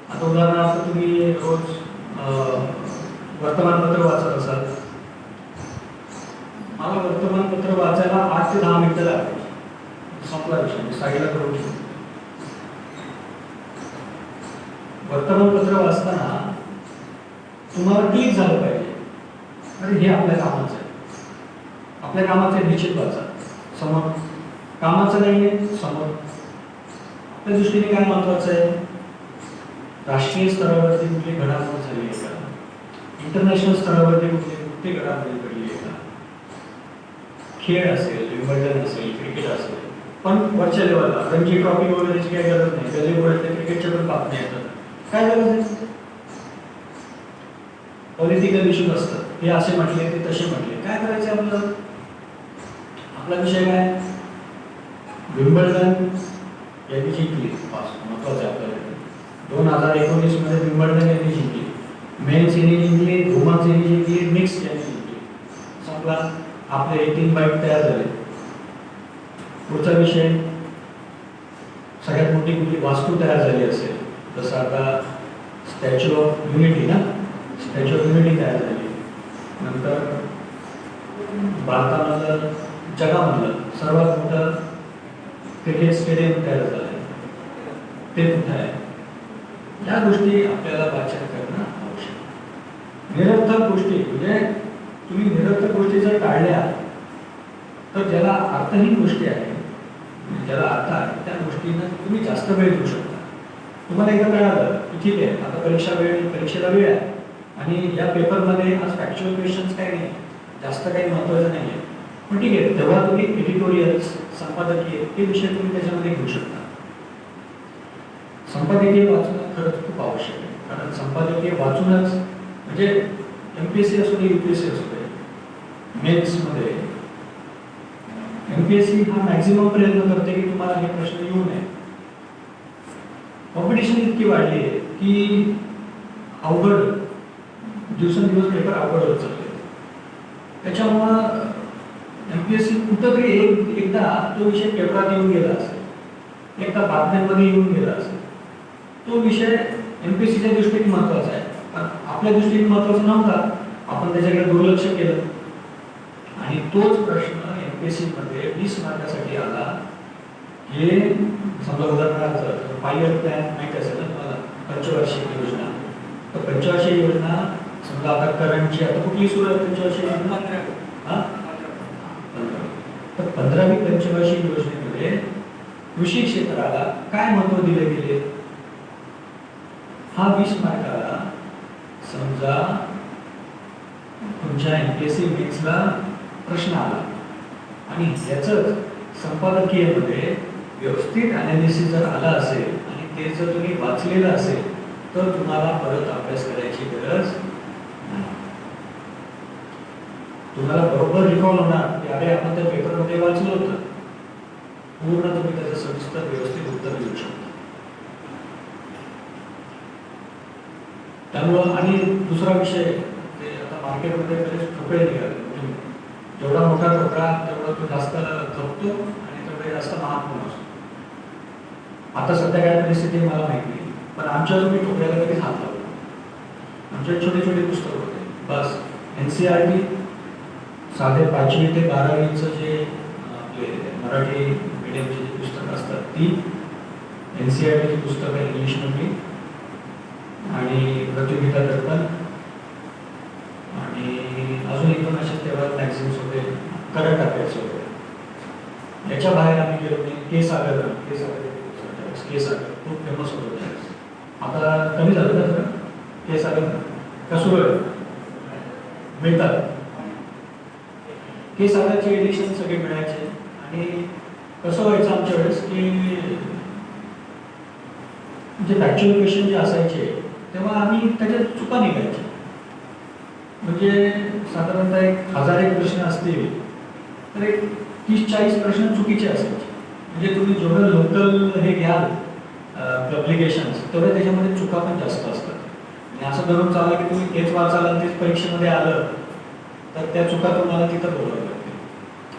Speaker 2: आता उदाहरणार्थ तुम्ही रोज वर्तमानपत्र वाचत असाल, मला वर्तमानपत्र वाचायला 8 ते 10 मिनिटं लागते, संपला विषय, साईडला करून ठेवू. वर्तमानपत्र वाचताना तुम्हाला क्लिक झालं पाहिजे, अरे हे आपल्या कामाचं आहे, आपल्या कामाचं आहे, निश्चित वाचा. समोर कामाचं नाही आहे, समोर आपल्या दृष्टीने काय महत्त्वाचं आहे, राष्ट्रीय स्तरावरती कुठली घडामोड झाली आहे का, इंटरनॅशनल स्तरावरती कुठली घडामोडी घडली आहे का, खेळ असेल, विंबल्डन असेल, क्रिकेट असेल. पण वरच्या लेवलला रणजी ट्रॉफी वगैरेची काही गरज नाही, गल्ली बोर्डातल्या क्रिकेटच्या पण बातम्या येतात, काय गरज आहे. पॉलिटिकल इश्यूज असतात, हे असे म्हटले ते तसे म्हटले, काय करायचे आपल्याला. आपला विषय काय, विंबल्डन यांनी जिंकली, पास महत्वाचं आहे आपल्याला. 2019 मध्ये विंबल्डन यांनी जिंकली, मेन्स यांनी जिंकली, वुमन्स यांनी जिंकली, मिक्स यांनी जिंकली. संपला, आपले 18 बाईट तयार झाले. पुढचा विषय, सगळ्यात मोठी कुठली वास्तू तयार झाली असेल, जसं आता स्टॅच्यू ऑफ युनिटी ना, स्टॅच्यू ऑफ युनिटी तयार झाली. नंतर भारतामधलं जगामधलं सर्वात मोठं क्रिकेट स्टेडियम तयार झालं आहे, ते कुठं आहे. या गोष्टी आपल्याला वाचन करणं आवश्यक. निरर्थक गोष्टी, म्हणजे तुम्ही निरर्थक गोष्टी जर टाळल्या तर ज्याला अर्थहीन गोष्टी आहेत, ज्याला अर्थ आहे त्या गोष्टींना तुम्ही जास्त वेळ देऊ शकता. तुम्हाला एकदा कळालं की ठीक आहे, आता परीक्षेला वेळ आहे आणि या पेपरमध्ये आज फॅक्च्युअल क्वेश्चन्स काही नाही, जास्त काही महत्त्वाचं नाही आहे, पण ठीक आहे, तेव्हा तुम्ही एडिटोरियल्स, संपादकीय हे विषय तुम्ही त्याच्यामध्ये घेऊ शकता. संपादकीय वाचणं खरंच खूप आवश्यक आहे, कारण संपादकीय वाचूनच, म्हणजे MPSC असू दे, UPSC असू दे, मेन्समध्ये MPSC हा मॅक्झिमम प्रयत्न करते की तुम्हाला हे प्रश्न येऊ नये. कॉम्पिटिशन इतकी वाढली आहे की अवघड, दिवसेंदिवस पेपर अवघड होत चालले. त्याच्यामुळं MPSC कुठंतरी एकदा तो विषय पेपरात येऊन गेला असेल, एकदा बातम्यांमध्ये येऊन गेला असेल, तो विषय MPSCच्या दृष्टीने महत्त्वाचा आहे, पण आपल्या दृष्टीने महत्त्वाचा नव्हता, आपण त्याच्याकडे दुर्लक्ष केलं आणि तोच प्रश्न MPSC मध्ये 20 मार्कासाठी आला. हे समजा उदाहरणार्थ 5 इयर प्लॅन माहिती असेल ना तुम्हाला, पंचवार्षिक योजना. तर पंचवार्षिक योजना समजा आता करंटची, आता कुठली सुरू आहे पंचवार्षिक योजना, तर 15वी पंचवार्षिक योजनेमध्ये कृषी क्षेत्राला काय महत्त्व दिले गेले, हा 20 मार्काला समजा तुमच्या MPSC मेन्सला प्रश्न आला आणि याचं संपादकीयमध्ये व्यवस्थित ॲनालिसिस जर आला असेल आणि ते जर तुम्ही वाचलेलं असेल तर तुम्हाला परत अभ्यास करायची गरज नाही. तुम्हाला बरोबर रिकॉल होणार की अरे आपण त्या पेपरमध्ये वाचलं होतं, पूर्ण तुम्ही त्याचं सविस्तर व्यवस्थित उत्तर देऊ शकता. त्यामुळं आणि दुसरा विषय, ते आता मार्केटमध्ये बरेच ठोकळे निघाले, जेवढा मोठा ठोकळा तेवढा तो जास्त खपतो आणि तेवढे जास्त महाग पण असतो. आता सध्या काय परिस्थिती मला माहिती नाही, पण आमच्या तुम्ही ठोकळ्याला कधीच हात लावला. आमच्या छोटे छोटे पुस्तक होते, बस NCERT साधे 5वी ते 12वीचं जे आपले मराठी मीडियमची जी पुस्तकं असतात ती NCERTची पुस्तकं इंग्लिशमधली आणि प्रतियोगिता दर्पण आणि अजून एकदम असे तेव्हा मॅगझिन्स होते, करंट अफेअर्स होते. याच्या बाहेर आम्ही गेलो नाही. के सागर खूप फेमस होतं त्यावेळेस. आता कमी झालं ना सर के सागर का सुरू आहे मिळतात. के सागरचे एडिशन सगळे मिळायचे आणि कसं व्हायचं आमच्या वेळेस की जे फॅक्च्युअल क्वेश्चन जे असायचे तेव्हा आम्ही त्याच्यात चुका निघायच्या. म्हणजे साधारणतः 1000 प्रश्न असतील तर एक 30-40 प्रश्न चुकीचे असायचे. म्हणजे तुम्ही जेवढं लोकल हे घ्याल पब्लिकेशन्स तेवढं त्याच्यामध्ये चुका पण जास्त असतात. आणि असं धरून चाललं की तुम्ही तेच वाचाल आणि तेच परीक्षेमध्ये आलं तर त्या चुका तुम्हाला तिथं बोलावं लागतील.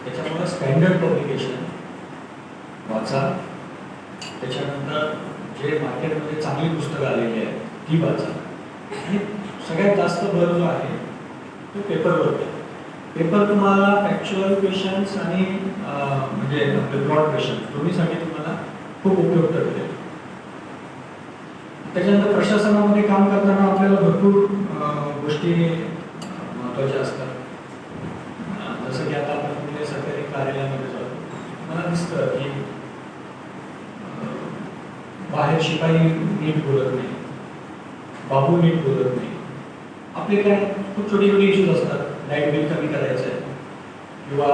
Speaker 2: त्याच्यामुळे स्टँडर्ड पब्लिकेशन वाचा. त्याच्यानंतर जे मार्केटमध्ये चांगली पुस्तकं आलेली आहेत ती वाचा. आणि सगळ्यात जास्त भर जो आहे तो पेपरवर द्या. पेपर तुम्हाला फॅक्च्युअल क्वेश्चन्स आणि म्हणजे आपले ब्रॉड क्वेश्चन दोन्हीसाठी तुम्हाला खूप उपयुक्त ठरेल. त्याच्यानंतर प्रशासनामध्ये काम करताना आपल्याला भरपूर गोष्टी महत्त्वाच्या असतात. जसं की आता आपण कुठल्या सरकारी कार्यालयामध्ये जातो मला दिसतं की बाहेर शिपाई नीट बोलत नाही, बाबू नीट बोलत नाही. आपले काय खूप छोटे छोटे इश्यूज असतात. लाईट बिल कमी करायचं आहे किंवा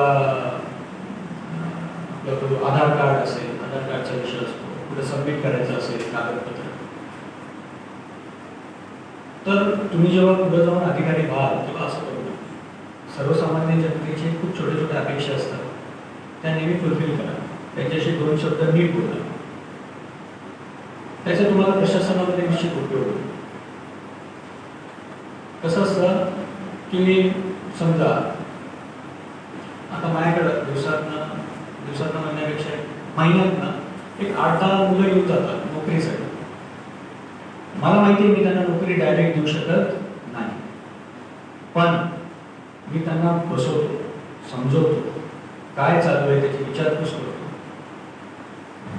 Speaker 2: आधार कार्ड असेल, आधार कार्डचा विषय असतो, कुठे सबमिट करायचं असेल कागदपत्र. तर तुम्ही जेव्हा पुढे जाऊन अधिकारी व्हाल तेव्हा असं करू नका. सर्वसामान्य जनतेचे खूप छोटे छोटे अपेक्षा असतात त्या नेहमी फुलफिल करा. त्यांच्याशी 2 शब्द नीट बोला. त्याचा तुम्हाला प्रशासनामध्ये निश्चित उपयोग होईल. कसं असतं की समजा आता माझ्याकडं दिवसातनं म्हणण्यापेक्षा महिन्यातनं एक 8-10 मुलं येऊन जातात नोकरीसाठी. मला माहिती आहे मी त्यांना नोकरी डायरेक्ट देऊ शकत नाही, पण मी त्यांना बसवतो, समजवतो, काय चालू आहे त्याची विचारपूस करतो.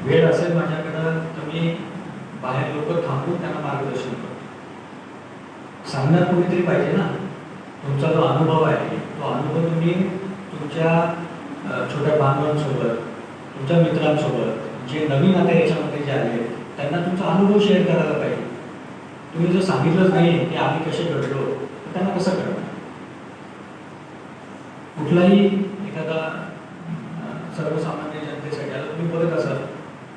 Speaker 2: वेळ असेल माझ्याकडं तर मी बाहेर लोक थांबून त्यांना मार्गदर्शन करतो. सांगणार कोणीतरी पाहिजे ना. तुमचा जो अनुभव आहे तो अनुभव तुम्ही तुमच्या छोट्या बांधवांसोबत, तुमच्या मित्रांसोबत जे नवीन आता याच्यामध्ये जे आले त्यांना तुमचा अनुभव शेअर करायला पाहिजे. तुम्ही जर सांगितलंच नाही की आम्ही कसे घडलो तर त्यांना कसं करणार. कुठलाही एखादा सर्वसामान्य जनतेसाठी आता तुम्ही बघत असाल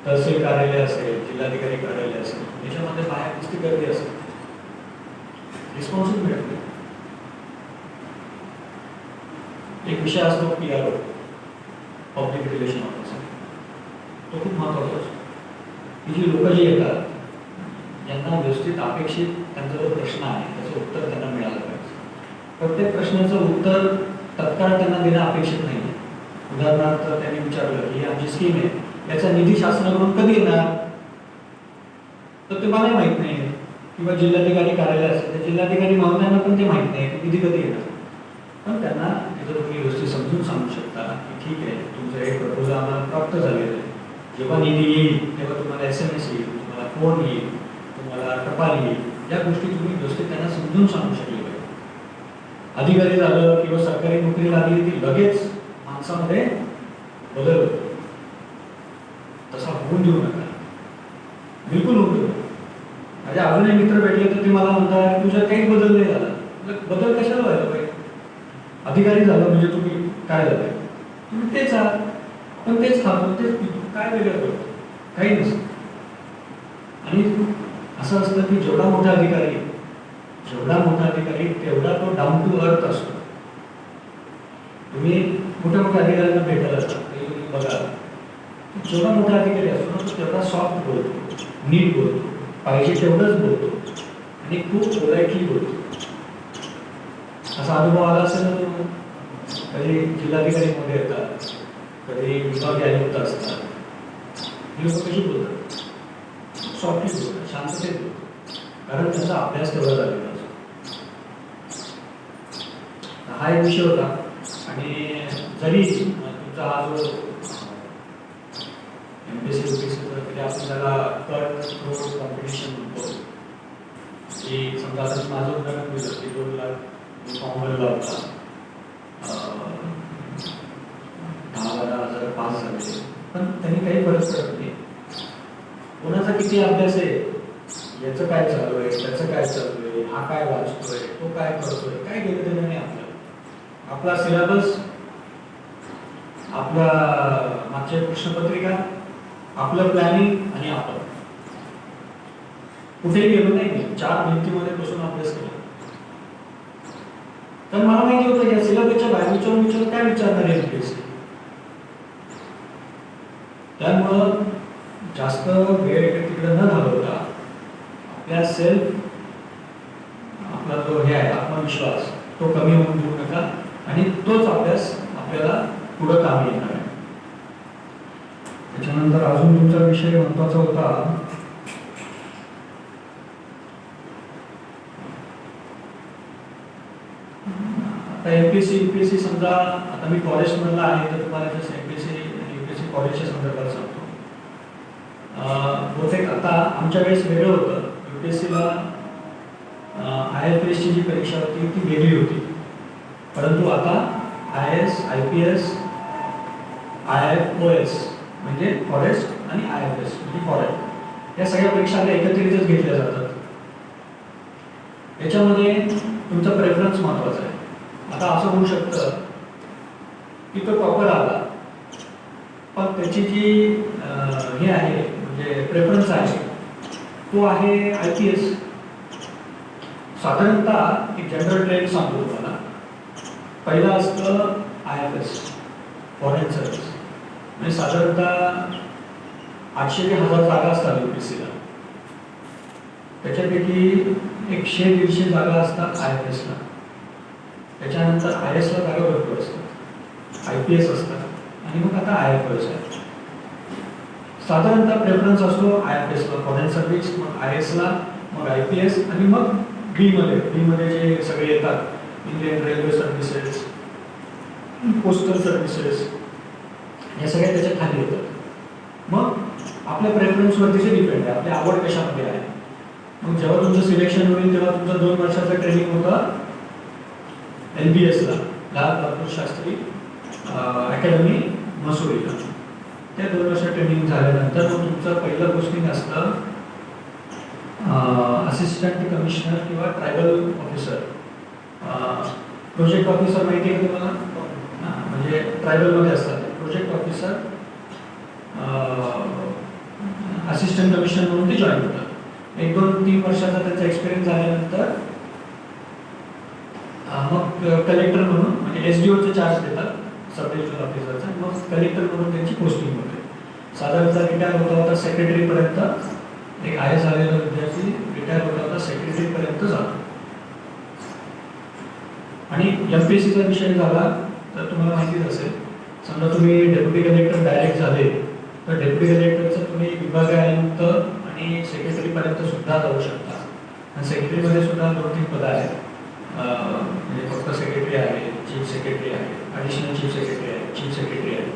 Speaker 2: तहसील कार्यालय असेल, जिल्हाधिकारी कार्यालय असेल, याच्यामध्ये बाहेर नुसती गर्दी असेल, रिस्पॉन्सिब मिळत नाही. एक विषय असतो PRO, पब्लिक रिलेशन ऑफिसर. तो खूप महत्त्वाचा असतो. ही जी लोक जी येतात ज्यांना व्यवस्थित अपेक्षित त्यांचा जो प्रश्न आहे त्याचं उत्तर त्यांना मिळालं पाहिजे. प्रत्येक प्रश्नाचं उत्तर तत्काळ त्यांना देणं अपेक्षित नाही. उदाहरणार्थ त्यांनी विचारलं की आमची स्कीम आहे याचा निधी शासनाकडून कधी येणार, तर ते मला माहित नाही. किंवा जिल्हाधिकारी कार्यालय असेल तर जिल्हाधिकारी महोदयांना पण ते माहित नाही की निधी कधी येणार. पण त्यांना तिथं तुम्ही व्यवस्थित समजून सांगू शकता की ठीक आहे तुमचं हे प्रपोजल आम्हाला प्राप्त झालेलं आहे. जेव्हा निधी येईल तेव्हा तुम्हाला SMS येईल, तुम्हाला फोन येईल, तुम्हाला टपाल येईल. या गोष्टी तुम्ही व्यवस्थित त्यांना समजून सांगू शकले पाहिजे. अधिकारी झालं किंवा सरकारी नोकरी लागली की लगेच माणसामध्ये बदल होतो. तसा होऊन देऊ नका, बिलकुल होऊ देऊ नका. माझे अजूनही मित्र भेटले तर ते मला म्हणतात तुझ्यात काहीच बदल नाही झाला. बदल कशाला व्हायला पाहिजे. अधिकारी झालं म्हणजे तुम्ही काय झालं, तुम्ही तेच आहात, पण तेच खातो, तेच पितो, काय वेगळं करतो, काही नसतं. आणि असं असतं की जेवढा मोठा अधिकारी तेवढा तो डाऊन टू अर्थ असतो. तुम्ही मोठ्या मोठ्या अधिकाऱ्यांना भेटायला असतात तुम्ही बघा, जेवढा मोठा अधिकारी असतो ना तो तेवढा सॉफ्ट बोलतो, नीट बोलतो, पाहिजे तेवढंच बोलतो आणि खूप पोलाइटली बोलतो. असा अनुभव आला असेल ना तुम्हाला. कधी जिल्हाधिकारी मध्ये येतात, कधी विभागीय आयुक्त असतात, ही लोक कशी बोलतात, सॉफ्टली बोलतात, शांततेत बोलतात, कारण त्यांचा अभ्यास तेवढा झालेला असतो. हा एक विषय होता. आणि जरी तुमचा हा जो MPSC UPSC तरी आपण त्याला कट थ्रू कॉम्पिटिशन म्हणतो, की समजा आता माझं उदाहरण दिलं की 2 लाख फॉर्म भरला होता, 10,000 पास झाले, पण त्यांनी काही फरक पडत नाही. कोणाचा किती अभ्यास आहे, याचं काय चालू आहे, त्याचं काय चालू आहे, हा काय वाचतोय, तो काय करतोय, काय घेणं देणं नाही आपल्याला. आपला सिलेबस, आपला मागच्या प्रश्नपत्रिका, आपलं प्लॅनिंग आणि आपण कुठेही गेलो नाही, 4 भिंतीमध्ये बसून अभ्यास केला. तर मला माहिती होतं या सिलेबसच्या बाहेर विचारून काय विचारणार आहे MPSC. त्यामुळं जास्त वेळ इकडे तिकडे न घालवता आपल्या आपला जो हे आहे आत्मविश्वास तो कमी होऊन देऊ नका, आणि तोच अभ्यास आपल्याला पुढं कामी येणार आहे. त्याच्यानंतर अजून तुमचा विषय महत्वाचा होता आता MPSC UPSC. समजा आता मी फॉरेस्ट मधला आहे, तर तुम्हाला जसं MPSC आणि UPSC फॉरेस्टच्या संदर्भात सांगतो. बहुतेक आता आमच्या वेळेस वेगळं होतं. UPSCला IFS ची जी परीक्षा होती ती वेगळी होती, परंतु आता IAS, IPS, IFOS म्हणजे फॉरेस्ट आणि IFS म्हणजे फॉरेस्ट, या सगळ्या परीक्षा एकत्रितच घेतल्या जातात. याच्यामध्ये तुमचा प्रेफरन्स महत्वाचा आहे. आता असं होऊ शकतं की तो टॉपर आला, पण त्याची जी हे आहे म्हणजे प्रेफरन्स आहे तो आहे IPS. साधारणतः एक जनरल ट्रेंड सांगतो तुम्हाला. पहिला असतं IFS फॉरेन सर्व्हिस, म्हणजे साधारणतः 800 ते 1000 जागा असतात UPSCला. त्याच्यापैकी 100-150 जागा असतात IFSला. त्याच्यानंतर IASला जागा भरपूर असतात, IPS असतात, आणि मग आता IFS आहे. साधारणतः प्रेफरन्स असतो IFSला फॉरेन सर्व्हिस, मग IASला, मग IPS, आणि मग B मध्ये जे सगळे येतात, Indian railway services, postal services, या सगळ्या त्याच्या खाली येतात. मग आपल्या प्रेफरन्सवरती ते डिपेंड आहे, आपली आवड कशामध्ये आहे. मग जेव्हा तुमचं सिलेक्शन होईल तेव्हा तुमचं 2 वर्षाचं ट्रेनिंग होतं LBSला, लाल बहादूर शास्त्री अकॅडमी मसुरीला. त्या 2 वर्ष ट्रेनिंग झाल्यानंतर मग तुमचं पहिलं पोस्टिंग असतं असिस्टंट कमिशनर किंवा ट्रायबल ऑफिसर. प्रोजेक्ट ऑफिसर माहिती आहे का तुम्हाला? म्हणजे ट्रायबलमध्ये असतात प्रोजेक्ट ऑफिसर, असिस्टंट कमिशनर म्हणून ते जॉईन होतात. 1-2-3 वर्षाचा त्यांचा एक्सपिरियन्स झाल्यानंतर मग कलेक्टर म्हणून, म्हणजे SDOचे चार्ज देतात सब डिव्हिजनल ऑफिसरचा, मग कलेक्टर म्हणून त्यांची पोस्टिंग होते. साधारणतः रिटायर होता सेक्रेटरीपर्यंत. एक IAS झालेला विद्यार्थी रिटायर होता सेक्रेटरीपर्यंत जातो. आणि MPSCचा विषय झाला तर तुम्हाला माहितीच असेल, समजा तुम्ही डेप्युटी कलेक्टर डायरेक्ट झाले तर डेप्युटी कलेक्टरचं तुम्ही विभागीय आयुक्त आणि सेक्रेटरीपर्यंत सुद्धा जाऊ शकता. आणि सेक्रेटरीमध्ये सुद्धा 2-3 पदं आहेत, म्हणजे फक्त सेक्रेटरी आहे, चीफ सेक्रेटरी आहे, ॲडिशनल चीफ सेक्रेटरी आहे, चीफ सेक्रेटरी आहे.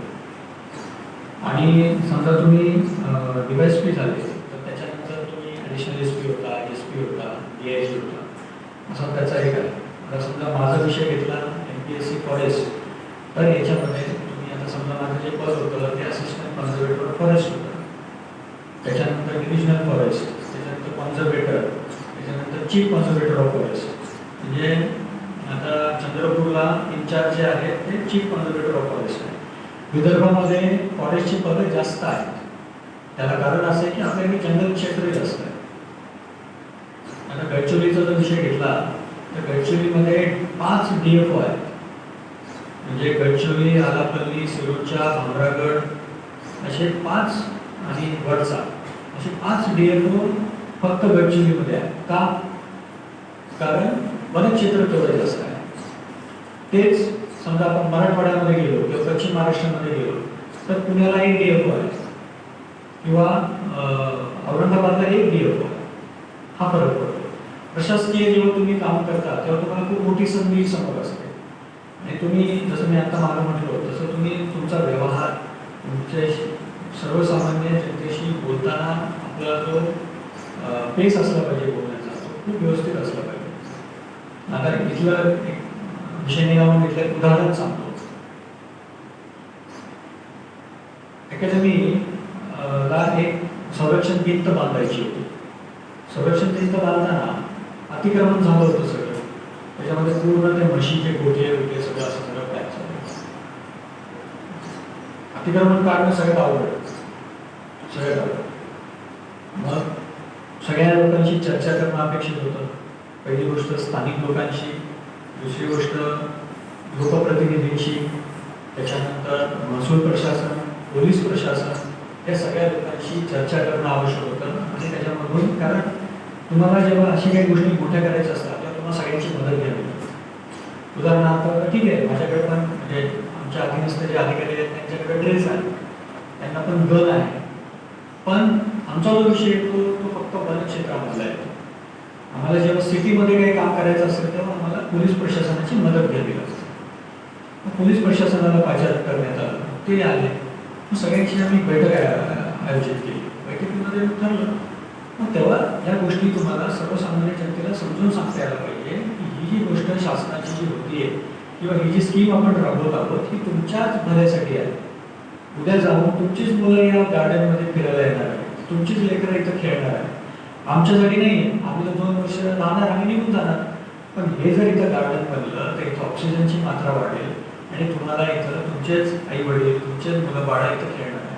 Speaker 2: आणि समजा तुम्ही DYSP झाले तर त्याच्यानंतर तुम्ही ॲडिशनल SP होता, SP होता, DIG होता, असा त्याचा एक आहे. आता समजा माझा विषय घेतला MPSC फॉरेस्ट, तर याच्यामध्ये तुम्ही आता समजा माझं जे पद होतं ते असिस्टंट कन्झर्वेटर फॉरेस्ट होतं, त्याच्यानंतर डिव्हिजनल फॉरेस्ट, त्याच्यानंतर कॉन्झर्वेटर, त्याच्यानंतर चीफ कॉन्झर्वेटर ऑफ फॉरेस्ट. म्हणजे आता चंद्रपूरला इन्चार्ज जे आहेत ते चीफ कॉन्झर्वेटर ऑफ फॉरेस्ट आहे. विदर्भामध्ये फॉरेस्टची पदं जास्त आहेत. त्याला कारण असं आहे की आपल्याकडे जंगल क्षेत्रही जास्त आहे. आता गडचिरोलीचा जर विषय घेतला तर गडचिरोलीमध्ये 5 DFO आहेत. म्हणजे गडचिरोली, आलापल्ली, सिरोंचा, भामरागड असे 5, आणि वडसा असे 5 DFO फक्त गडचिरोलीमध्ये आहेत. का? कारण वनक्षेत्र तेवढं जास्त आहे. तेच समजा आपण मराठवाड्यामध्ये गेलो किंवा पश्चिम महाराष्ट्रामध्ये गेलो तर पुण्याला 1 DFO आहे, किंवा औरंगाबादला 1 DFO आहे. हा फरक पडतो. प्रशासकीय जेव्हा तुम्ही काम करता तेव्हा तुम्हाला खूप मोठी संधी समोर असते. आणि तुम्ही जसं मी आता मागं म्हटलो तसं तुम्ही तुमचा व्यवहार तुमच्या सर्वसामान्य जनतेशी बोलताना आपला जो पेस असला पाहिजे बोलण्याचा तो खूप व्यवस्थित असला पाहिजे. आता इथलं एक विषय निघावून इथलं एक उदाहरण सांगतो. अकॅडमी ला एक संरक्षण भिंत बांधायची होती. संरक्षण भिंत बांधताना अतिक्रमण झालं होतं सगळं. त्याच्यामध्ये पूर्ण ते म्हशीचे गोठे वगैरे सगळं असं सगळं पॅक झालं. अतिक्रमण काढणं सगळ्यात अवघड, सगळ्यात अवघड. मग सगळ्या लोकांशी चर्चा करणं अपेक्षित होतं. पहिली गोष्ट स्थानिक लोकांशी, दुसरी गोष्ट लोकप्रतिनिधींशी, त्याच्यानंतर महसूल प्रशासन, पोलीस प्रशासन, या सगळ्या लोकांशी चर्चा करणं आवश्यक होतं. आणि त्याच्यामधून कारण तुम्हाला जेव्हा अशी काही गोष्टी मोठ्या करायच्या असतात तेव्हा तुम्हाला सगळ्यांची मदत घ्यावी लागते. उदाहरणार्थ ठीक आहे, माझ्याकडे पण म्हणजे आमच्या अधीनस्थ जे अधिकारी आहेत त्यांच्याकडे ड्रेस आहे, त्यांना पण गन आहे. पण आमचा जो विषय येतो तो फक्त वन क्षेत्रामधला येतो. आम्हाला जेव्हा सिटीमध्ये काही काम करायचं असेल तेव्हा आम्हाला पोलीस प्रशासनाची मदत घ्यावी लागते. पोलीस प्रशासनाला पाचारण करण्यात आलं, ते आले. मग सगळ्यांची आम्ही बैठक आयोजित केली. बैठकीमध्ये ठरलं मग तेव्हा या गोष्टी तुम्हाला सर्वसामान्य जनतेला समजून सांगता यायला पाहिजे की ही जी गोष्ट शासनाची जी होतीये किंवा ही जी स्कीम आपण राबवत आहोत ही तुमच्याच भल्यासाठी आहे. उद्या जाऊन तुमचीच मुलं या गार्डनमध्ये फिरायला येणार आहे, तुमचीच लेकरं इथं खेळणार आहे. आमच्यासाठी नाही, आम्ही 2 वर्ष राहणार आणि निघून जाणार. पण हे जर इथं गार्डन बनलं तर इथं ऑक्सिजनची मात्रा वाढेल आणि तुम्हाला इथं तुमचेच आई वडील, तुमचेच मुलं बाळा इथं खेळणार आहे.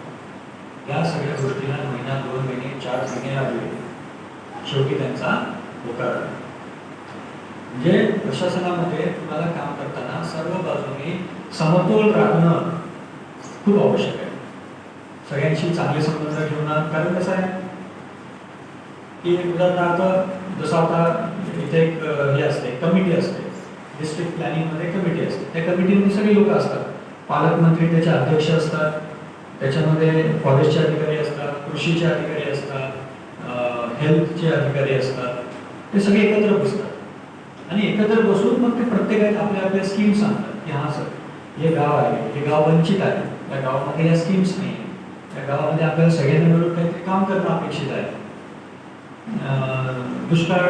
Speaker 2: या सगळ्या गोष्टीला महिना, 2 महिने, 4 महिने लागले. शेवटी त्यांचा होकार. म्हणजे प्रशासनामध्ये तुम्हाला काम करताना सर्व बाजूने समतोल राखणं खूप आवश्यक आहे. सगळ्यांशी चांगले संबंध ठेवणं. कारण कसं आहे की उदाहरणार्थ जसं आता इथे एक हे असते, कमिटी असते, डिस्ट्रिक्ट प्लॅनिंगमध्ये कमिटी असते. त्या कमिटीमध्ये सगळे लोक असतात. पालकमंत्री त्याचे अध्यक्ष असतात, त्याच्यामध्ये फॉरेस्टचे अधिकारी असतात, कृषीचे अधिकारी असतात, हेल्थचे अधिकारी असतात. ते सगळे एकत्र बसतात आणि एकत्र बसून मग ते प्रत्येकाने आपल्या आपल्या स्कीम सांगतात की हां सर हे गाव आहे, हे गाव वंचित आहे, त्या गावामध्ये या स्कीम्स नाही, त्या गावामध्ये आपल्याला सगळ्यांना मिळून काहीतरी काम करणं अपेक्षित आहे. दुष्काळ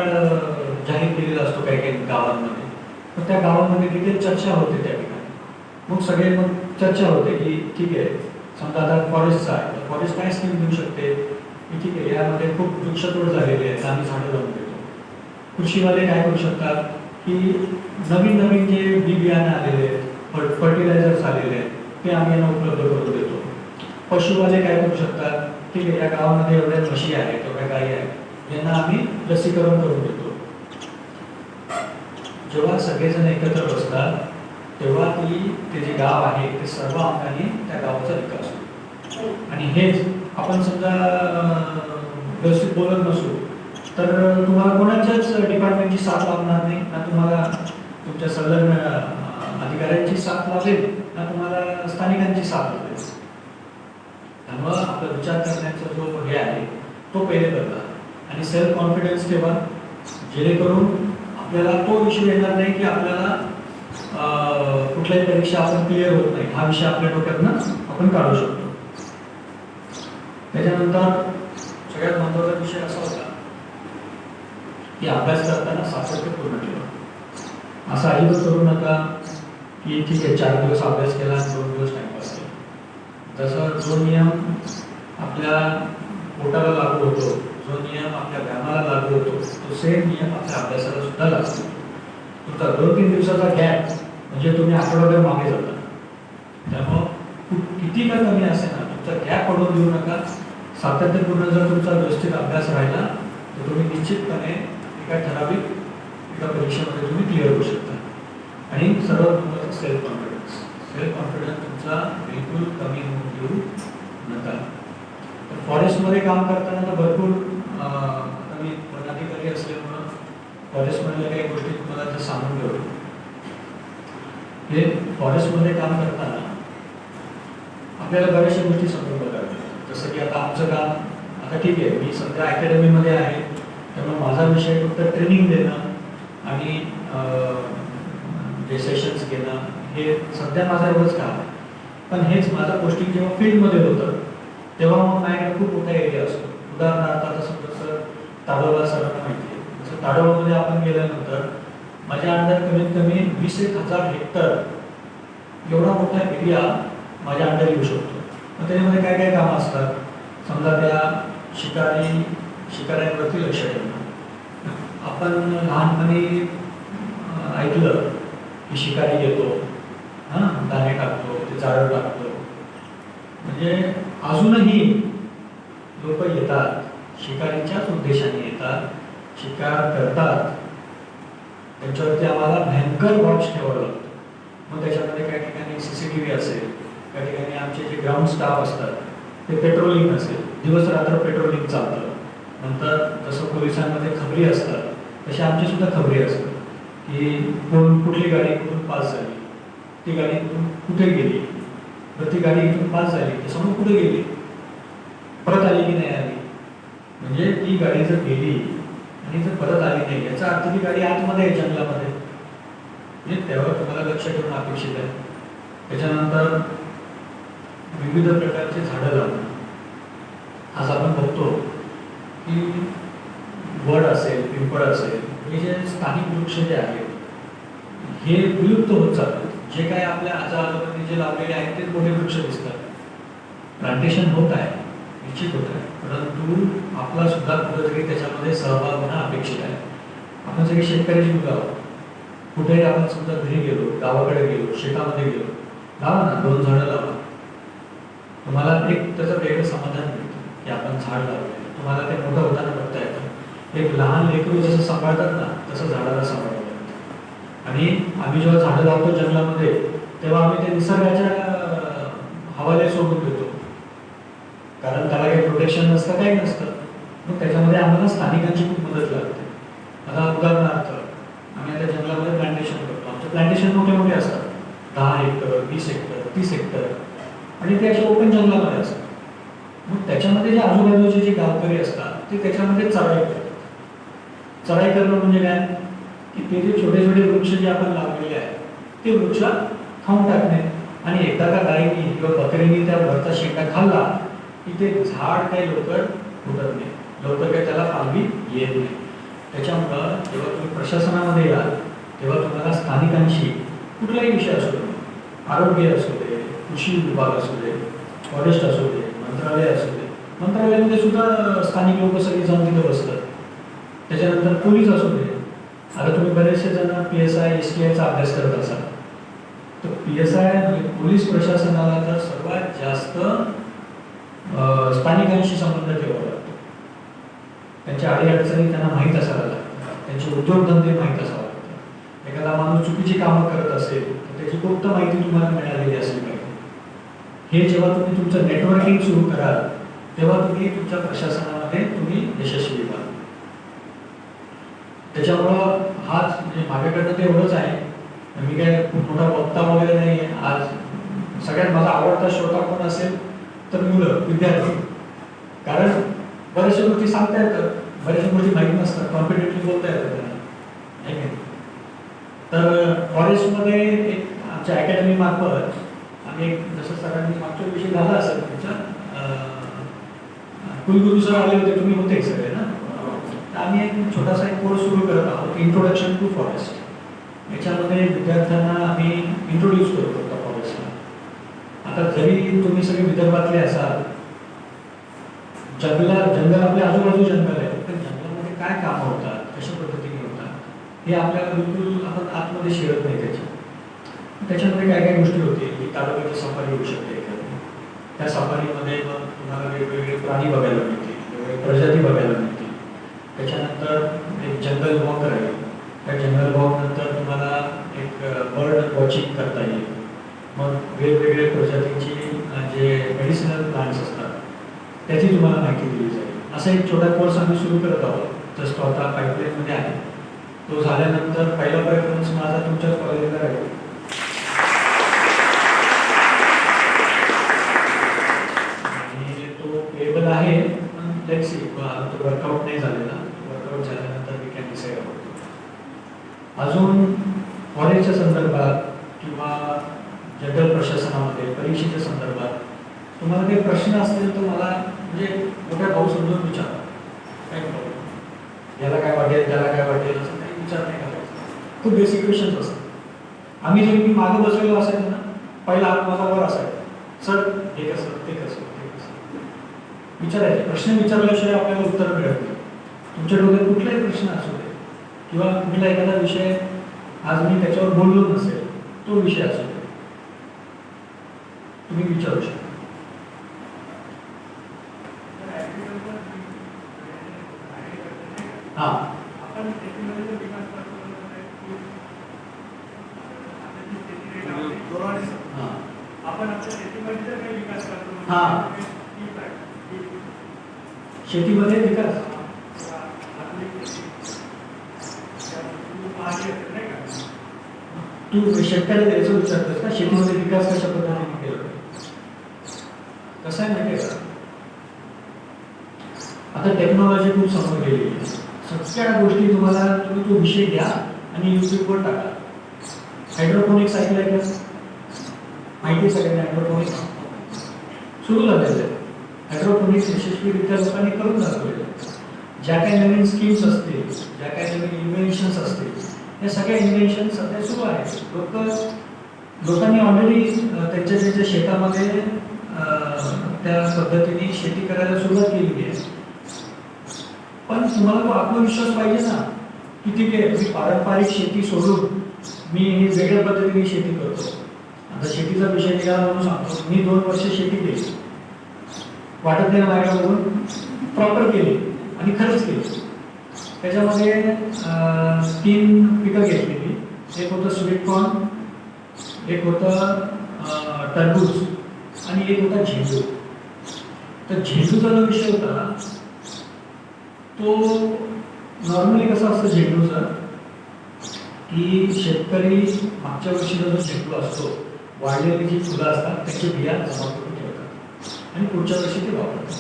Speaker 2: जाहीर केलेला असतो काही काही गावांमध्ये. तर त्या गावांमध्ये तिथे चर्चा होते त्या ठिकाणी. मग सगळे मग चर्चा होते की ठीक आहे, समजा आता फॉरेस्टचा आहे तर फॉरेस्ट काय स्कीम देऊ शकते की ठीक आहे यामध्ये खूप वृक्षतोड झालेली आहे तर आम्ही झाडं लावून देतो. कृषीवाले काय करू शकतात की नवीन नवीन जे बियाणे आलेले आहेत, फर्टिलायझर्स आलेले आहेत ते आम्ही यांना उपलब्ध करून देतो. पशुवाले काय करू शकतात, ठीक आहे या गावामध्ये एवढ्या म्हशी आहेत, एवढ्या गायी आहेत, यांना आम्ही लसीकरण करून देतो. जेव्हा सगळेजण एकत्र बसतात तेव्हा ते जे गाव आहे ते सर्व अंगाने त्या गावाचा विकास होतो. आणि हेच आपण समजा व्यवस्थित बोलत नसू तर तुम्हाला कोणाच्याच डिपार्टमेंटची साथ लागणार नाही, ना तुम्हाला तुमच्या संलग्न अधिकाऱ्यांची साथ लागेल, ना तुम्हाला स्थानिकांची साथ लागेल. त्यामुळं आपला विचार करण्याचा जो हे आहे तो पहिले बदला आणि सेल्फ कॉन्फिडन्स ठेवा, जेणेकरून आपल्याला तो इश्यू येणार नाही की आपल्याला कुठल्याही परीक्षा आपण क्लिअर होत नाही, हा विषय आपल्या डोक्यातनं आपण काढू शकतो. त्याच्यानंतर सगळ्यात महत्त्वाचा विषय असा होता की अभ्यास करताना सातत्य पूर्ण ठेवा. असं अजिबात करू नका की ठीक आहे 4 दिवस अभ्यास केला आणि 2 दिवस टाइमपास केला. जसं जो नियम आपल्या पोटाला लागू होतो, जो नियम आपल्या व्यायामाला लागू होतो, तो सेम नियम आपल्या अभ्यासाला सुद्धा लागतो. तुमचा 2-3 दिवसाचा गॅप म्हणजे तुम्ही आठवड्याभर मागे जाता. त्यामुळं किती का कमी असे ना तुमचा गॅप पडून देऊ नका. सातत्यपूर्ण जर तुमचा व्यवस्थित अभ्यास राहिला तर तुम्ही निश्चितपणे एका ठराविक परीक्षेमध्ये तुम्ही क्लिअर होऊ शकता. आणि सर्वात महत्त्वाचं सेल्फ कॉन्फिडन्स. सेल्फ कॉन्फिडन्स तुमचा बिलकुल कमी होऊन देऊ नका. तर फॉरेस्टमध्ये काम करताना तर भरपूर आता मी वनाधिकारी असल्यामुळं फॉरेस्टमधल्या काही गोष्टी तुम्हाला जर सांगून ठेवतो. हे फॉरेस्टमध्ये काम करताना आपल्याला बऱ्याचशा गोष्टी समजून बघाव्या. जसं की आता आमचं काम आता ठीक आहे, मी सध्या अकॅडमीमध्ये आहे त्यामुळे माझा विषय फक्त ट्रेनिंग देणं आणि जे सेशन्स घेणं, हे सध्या माझं एवढंच काम आहे. पण हेच माझं पोस्टिंग जेव्हा फील्डमध्ये होतं तेव्हा मग माझ्याकडे खूप मोठा एरिया असतो. उदाहरणार्थ आता जसं ताडोबा सरांना माहिती आहे, जसं ताडोबामध्ये आपण गेल्यानंतर माझ्या अंडर कमीत कमी 20,000 हेक्टर एवढा मोठा एरिया माझ्या अंडर येऊ शकतो. मग त्याच्यामध्ये काय काय कामं असतात, समजा त्या शिकाऱ्यांवरती लक्ष ठेवणं. आपण लहानपणी ऐकलं की शिकारी येतो, दाणे टाकतो, ते झाडं टाकतो. म्हणजे अजूनही लोक येतात, शिकारीच्याच उद्देशाने येतात, शिकार करतात. त्यांच्यावरती आम्हाला भयंकर वॉच ठेवावं लागतं. मग त्याच्यामध्ये काही ठिकाणी CCTV असेल, काही ठिकाणी आमचे जे ग्राउंड स्टाफ असतात ते पेट्रोलिंग असेल, दिवस रात्र पेट्रोलिंग चालतं. नंतर जसं पोलिसांमध्ये खबरी असतात तसे आमची सुद्धा खबरी असतात की कुठली गाडी कुठून पास झाली, ती गाडी कुठून कुठे गेली, तर ती गाडी इथून पास झाली तर समोर कुठे गेली, परत आली की नाही आली. म्हणजे ती गाडी जर गेली आणि जर परत आली नाही याचा अर्थ ती गाडी आतमध्ये आहे जंगलामध्ये. म्हणजे त्यावर तुम्हाला लक्ष ठेवणं अपेक्षित आहे. त्याच्यानंतर विविध प्रकारचे झाडं लावणं. आज आपण बघतो की वड असेल, पिंपळ असेल, हे जे स्थानिक वृक्ष जे आहेत हे विलुप्त होत जातात. जे काय आपल्या आजूबाजूला जे लावलेले आहेत ते मोठे वृक्ष दिसतात. प्लांटेशन होत आहे, निश्चित होत आहे, परंतु आपला सुद्धा कुठेतरी त्याच्यामध्ये सहभाग होणं अपेक्षित आहे. आपण सगळे शेतकऱ्याची मुलं आहोत. कुठेही आपण समजा घरी गेलो, गावाकडे गेलो, शेतामध्ये गेलो, लावा ना 2 झाडं लावा. तुम्हाला एक त्याचं वेगळं समाधान मिळतं की आपण झाड लावले. तुम्हाला ते मोठं होताना बघता येतं. एक लहान लेकरू जसं सांभाळतात ना तसं झाडाला सांभाळावं लागतं. आणि आम्ही जेव्हा झाडं लावतो जंगलामध्ये तेव्हा आम्ही ते निसर्गाच्या हवाले सोडून देतो, कारण त्याला काही प्रोटेक्शन नसतं, काही नसतं. मग त्याच्यामध्ये आम्हाला स्थानिकांची खूप मदत लागते. आता उदाहरणार्थ आम्ही आता जंगलामध्ये प्लांटेशन करतो. आमचे प्लांटेशन मोठे मोठे असतात, 10 हेक्टर, 20 हेक्टर, 30 हेक्टर, आणि ते असे ओपन जंगलामध्ये असतात. मग त्याच्यामध्ये जे आजूबाजूचे जे गावकरी असतात ते त्याच्यामध्ये चराई करतात. चराई करणं म्हणजे काय की ते जे छोटे छोटे वृक्ष जे आपण लावलेले आहेत ते वृक्ष खाऊन टाकणे. आणि एकदा का गायीनी किंवा बकरीने त्या वरचा शेंगा खाल्ला की ते झाड काही लवकर फुटत नाही, लवकर काही त्याला पालवी येत नाही. त्याच्यामुळं जेव्हा तुम्ही प्रशासनामध्ये याल तेव्हा तुम्हाला स्थानिकांशी कुठलाही विषय असू दे, आरोग्य असू दे, कृषी विभाग असू दे, फॉरेस्ट असू दे, मंत्रालय असू दे, मंत्रालयामध्ये सुद्धा स्थानिक लोक सगळी जाऊन तिथे बसतात. त्याच्यानंतर पोलीस असू दे. आता तुम्ही बरेचसे जण PSI STIचा अभ्यास करत असाल तर PSI म्हणजे पोलीस प्रशासनाला तर सर्वात जास्त स्थानिकांशी संबंध ठेवावा लागतो. त्यांच्या अडीअडचणी त्यांना माहीत असायला लागतात, त्यांचे उद्योगधंदे माहीत असावं लागतात. एखादा माणूस चुकीची कामं करत असेल तर त्याची गुप्त माहिती तुम्हाला मिळालेली असली पाहिजे. हे जेव्हा तुम्ही तुमचं नेटवर्किंग सुरू कराल तेव्हा तुम्ही तुमच्या प्रशासनामध्ये तुम्ही यशस्वी व्हाल. त्याच्यामुळं हाच म्हणजे माझ्याकडनं ते एवढंच आहे. मी काय खूप मोठा वक्ता वगैरे नाही आहे. आज सगळ्यात माझा आवडता श्रोता कोण असेल तर मुलं, विद्यार्थी. कारण बऱ्याचशा गोष्टी सांगता येतात, बऱ्याचशा गोष्टी माहीत नसतात, कॉन्फिडेंटली बोलता येतात त्यांना, आहे की. तर फॉरेस्टमध्ये एक आमच्या अकॅडमी मार्फत आम्ही एक, जसं सरांनी मागच्या विषयी झाला असेल तुमच्या कुलगुरू सर आले होते, तुम्ही होते सगळे ना. आम्ही एक छोटासा एक कोर्स सुरू करत आहोत, इंट्रोडक्शन टू फॉरेस्ट. याच्यामध्ये विद्यार्थ्यांना आम्ही इंट्रोड्यूस करतो त्या फॉरेस्टला. आता जरी तुम्ही सगळे विदर्भातले असाल, जंगल आपल्या आजूबाजू जंगल आहे, पण जंगलामध्ये काय कामं होतात, कशा पद्धतीने होतात हे आपल्याला बिलकुल आपण आतमध्ये शिरत नाही. त्याच्यामध्ये काय काय गोष्टी होतील की तालुक्याची सफारी होऊ शकते एखादी. त्या सफारीमध्ये मग तुम्हाला वेगवेगळे प्राणी बघायला मिळतील, वेगवेगळे प्रजाती बघायला मिळतील. त्याच्यानंतर एक जंगल वॉक राहील. त्या जंगल वॉक नंतर तुम्हाला एक बर्ड वॉचिंग करता येईल. मग वेगवेगळ्या प्रजातीची जे मेडिसिनल प्लांट्स असतात त्याची तुम्हाला माहिती दिली जाईल. असा एक छोटा कोर्स आम्ही सुरू करत आहोत, जस्ट आता पाईपलाईनमध्ये आहे. तो झाल्यानंतर पहिला प्रेफरन्स माझा तुमच्याच कॉलेजला राहील. आणि तो पेबल आहे, पण लेट्स सी, तो वर्कआउट नाही झालेला. वर्कआउट झाल्यानंतर वी कॅन डिसाईड अबाउट. अजून फॉरेस्टच्या संदर्भात किंवा जनरल प्रशासनामध्ये परीक्षेच्या संदर्भात तुम्हाला काही प्रश्न असतील तर मला म्हणजे मोठ्या भाऊ समजून विचारा, काय प्रॉब्लेम, याला काय वाटेल त्याला काय वाटेल असं काही विचार नाही करायचा. खूप बेसिक क्वेश्चन्स असतात. आम्ही जे मी मागं बसलेलो असायचो ना, पहिला हात माझा वर असायचा, सर हे कसं ते कसं ते कसं विचारायचे. प्रश्न विचारल्याशिवाय आपल्याला उत्तर मिळत नाही. तुमच्या डोक्यात कुठलाही प्रश्न असू दे किंवा कुठला एखादा विषय आज मी त्याच्यावर बोललो नसेल, तो विषय असू दे, तुम्ही विचारू शकता. हां
Speaker 3: आपण शेतीमध्ये जो विकास करतो
Speaker 2: हां
Speaker 3: आपण आपल्या शेतीमध्ये जर काही विकास करतो
Speaker 2: हां. शेतीमध्ये विकास तू शेतकऱ्याला द्यायचं विचारतोस का, शेतीमध्ये विकास कशा पद्धतीने केला? कसं आहे माहिती आहे का, आता टेक्नॉलॉजी खूप समोर गेलेली आहे. सगळ्या गोष्टी तुम्हाला तुम्ही तो विषय घ्या आणि युट्यूबवर टाका. हायड्रोपोनिक्स ऐकलंय का? माहिती सगळ्यांना हायड्रोपोनिक्स सुरू झालेलं आहे. हायड्रोपोनिक्स यशस्वीरित्या लोकांनी करून दाखवलेलं आहे. ज्या काही नवीन स्कीम्स असतील, ज्या काही नवीन इन्व्हेन्शन्स असतील, या सगळ्या इन्व्हेन्शन सध्या सुरू आहेत. लोकांनी ऑलरेडी त्यांच्या शेतामध्ये त्या पद्धतीने शेती करायला सुरुवात केलेली आहे. पण तुम्हाला तो आत्मविश्वास पाहिजे ना की ठीक आहे, मी पारंपरिक शेती सोडून मी हे वेगळ्या पद्धतीने शेती करतो. आता शेतीचा विषय निघाला म्हणून सांगतो, मी 2 वर्ष शेती केली, वाटत नाही माझ्या बघून प्रॉपर केली आणि खरंच केली. त्याच्यामध्ये 3 पिकं घेतलेली. एक होतं स्वीटकॉर्न, एक होतं टरबूज आणि एक होता झेंडू. तर झेंडूचा जो विषय होता तो नॉर्मली कसं असतं झेंडूचं, की शेतकरी मागच्या वर्षीचा जो झेंडू असतो, वाढलेली जी फुलं असतात त्याची बिया जमा करून ठेवतात आणि पुढच्या वर्षी ते वापरतात.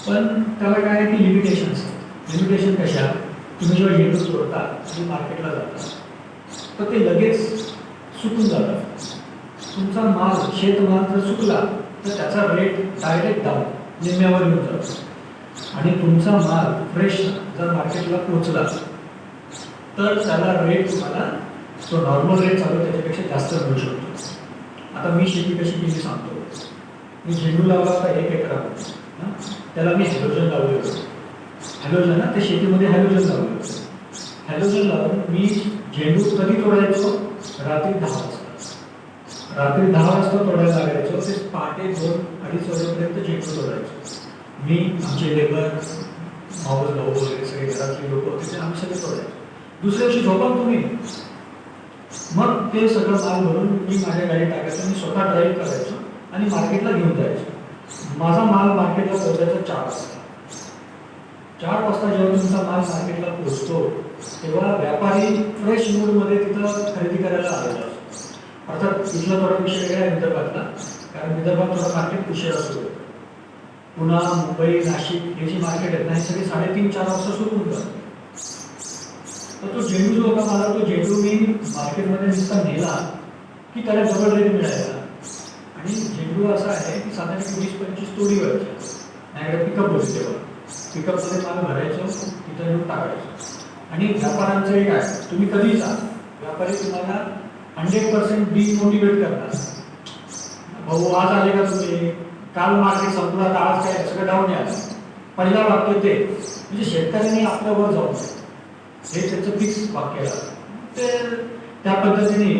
Speaker 2: पण त्याला काय आहे की लिमिटेशन्स. लिमिटेशन कशा, तुम्ही जेव्हा झेंडू तोडता आणि मार्केटला जाता तर ते लगेच सुकून जातात. तुमचा माल शेतमाल जर सुकला तर त्याचा रेट डायरेक्ट डाऊन निम्म्यावर येऊन जातो. आणि तुमचा माल फ्रेश जर मार्केटला पोहोचला तर त्याला रेट तुम्हाला जो नॉर्मल रेट चालू त्याच्यापेक्षा जास्त मिळू शकतो. आता मी शेती कशी केली सांगतो. मी झेंडू लावला होता 1 एकरामध्ये. त्याला मी हॅलोजन लावले होते. हॅलोजन ना, ते शेतीमध्ये हॅलोजन लावले होते. हॅलोजन लावून मी झेंडू कधी तोडायचो, रात्री 10 वाजता. रात्री 10 वाजता तोडायला लागायचो, ते पहाटे 2-2:30 वाजेपर्यंत झेंडू तोडायचो. मी, आमचे लेबर, मावस भाऊ वगैरे सगळे घरातले लोक होते, ते आम्ही सगळे तोडायचो. दुसऱ्या दिवशी झोपा तुम्ही, मग ते सगळं माल भरून मी माझ्या गाडीत टाकायचं, मी स्वतः ड्राईव्ह करायचो आणि मार्केटला घेऊन जायचो. माझा माल मार्केटला पोहोचायचा 4 वाजता. 4 वाजता जेव्हा तुमचा माल मार्केटला पोहोचतो तेव्हा व्यापारी फ्रेश मूडमध्ये तिथं खरेदी करायला आलेला असतो. अर्थात इथला थोडा विषय वेगळा आहे विदर्भातला, कारण विदर्भात थोडा मार्केट उशिरा सुरू होतं. पुणे, मुंबई, नाशिक हे जी मार्केट आहेत ना, हे सगळे 3:30-4 वाजता सुरू होऊन जातात. तर तो झेंडू जो होता मला, तो झेंडू मी मार्केटमध्ये नुसता नेला की त्याला डबल रेट मिळायचा. आणि झेंडू असा आहे की साधारण 20-25 तोडी व्हायच्या. माझ्याकडे पिकअप होते तेव्हा. पिकअपमध्ये माल भरायचो, तिथं येऊन टाकायचो. आणि व्यापाऱ्यांचं एक आहे, तुम्ही कधी जा, व्यापारी तुम्हाला 100% डिमोटिवेट करणार. भाऊ आज आले का तुम्ही, काल मार्केट संपला तर आज काय सगळं डाऊन यायला. पहिला वाक्य ते म्हणजे शेतकऱ्यांनी आपल्यावर जाऊ हे त्याचं फिक्स वाक्य आहे. ते त्या पद्धतीने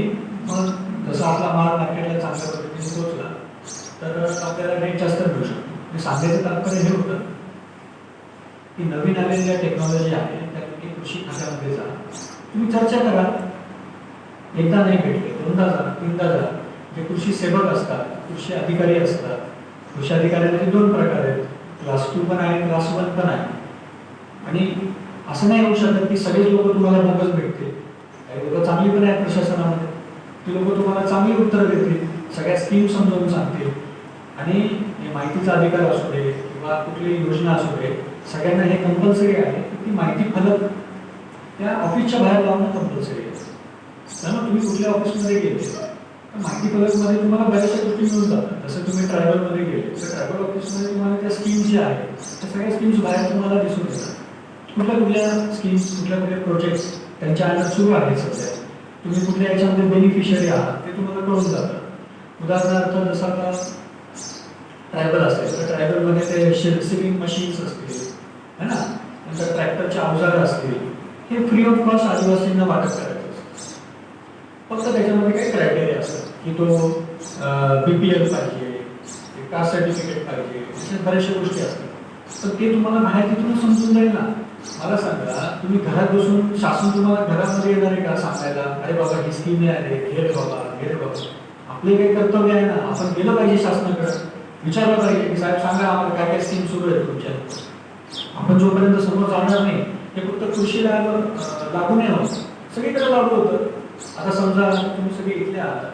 Speaker 2: मग जसं आपला माल मार्केटला चांगल्या पद्धतीने पोहोचला तर आपल्याला रेट जास्त मिळू शकतो. मी सांगायचं तात्पर्य हे होतं की नवीन आलेल्या टेक्नॉलॉजी आहे त्यापैकी कृषी खात्यामध्ये जा, तुम्ही चर्चा करा. एकदा नाही भेटले, 2दा जा, 3दा जा. जे कृषी सेवक असतात, कृषी अधिकारी असतात, कृषी अधिकाऱ्यांमध्ये 2 प्रकार आहेत, क्लास 2 पण आहे, क्लास 1 पण आहे. आणि असं नाही होऊ शकत की सगळेच लोक तुम्हाला बोगस भेटतील. काही लोक चांगली पण आहेत प्रशासनामध्ये, ती लोक तुम्हाला चांगली उत्तरं देतील, सगळ्या स्कीम समजावून सांगतील. आणि माहितीचा अधिकार असू दे किंवा कुठली योजना असू दे, सगळ्यांना हे कंपल्सरी आहे की ती माहिती फलक त्या ऑफिसच्या बाहेर लावणं कंपल्सरी आहे. त्यामुळे तुम्ही कुठल्या ऑफिसमध्ये गेले तर माहिती फलकमध्ये तुम्हाला बऱ्याचशा गोष्टी मिळून जातात. जसं तुम्ही ट्रायबलमध्ये गेले तर ट्रायबल ऑफिसमध्ये तुम्हाला त्या स्कीम्स ज्या आहेत त्या सगळ्या स्कीम्स बाहेर तुम्हाला दिसून येतात. कुठल्या स्कीम्स कुठल्या प्रोजेक्ट्स त्यांच्या अंडर सुरू आहेत सध्या, तुम्ही कुठल्या याच्यामध्ये बेनिफिशियरी आहात ते तुम्हाला कळून जातं. उदाहरणार्थ जसं आता ट्रायबल असेल तर ट्रायबलमध्ये ते सिविंग मशीन्स असतील है ना, नंतर ट्रॅक्टरचे अवजारं असतील, हे फ्री ऑफ कॉस्ट आदिवासींना वाटप करायचं असतं. फक्त त्याच्यामध्ये काही क्रायटेरिया असतात की तो BPL पाहिजे, कास्ट सर्टिफिकेट पाहिजे, अशा बऱ्याचशा गोष्टी असतात. तर ते तुम्हाला बाहेर तिथून समजून जाईल ना. मला सांगा, तुम्ही घरात बसून शासन तुम्हाला घरामध्ये येणार आहे का सांगायला, अरे बाबा ही स्कीम आहे, अरे घे रे बाबा, घे रे बाबा. आपले काही कर्तव्य आहे ना, आपण गेलं पाहिजे शासनाकडे, विचारलं पाहिजे की साहेब सांगा आम्हाला काय काय स्कीम सुरू आहे तुमच्या. आपण जोपर्यंत समोर जाणार नाही, हे फक्त कृषीला लागू नाही होत, सगळीकडे लागू होतं. आता समजा तुम्ही सगळे इथले आहात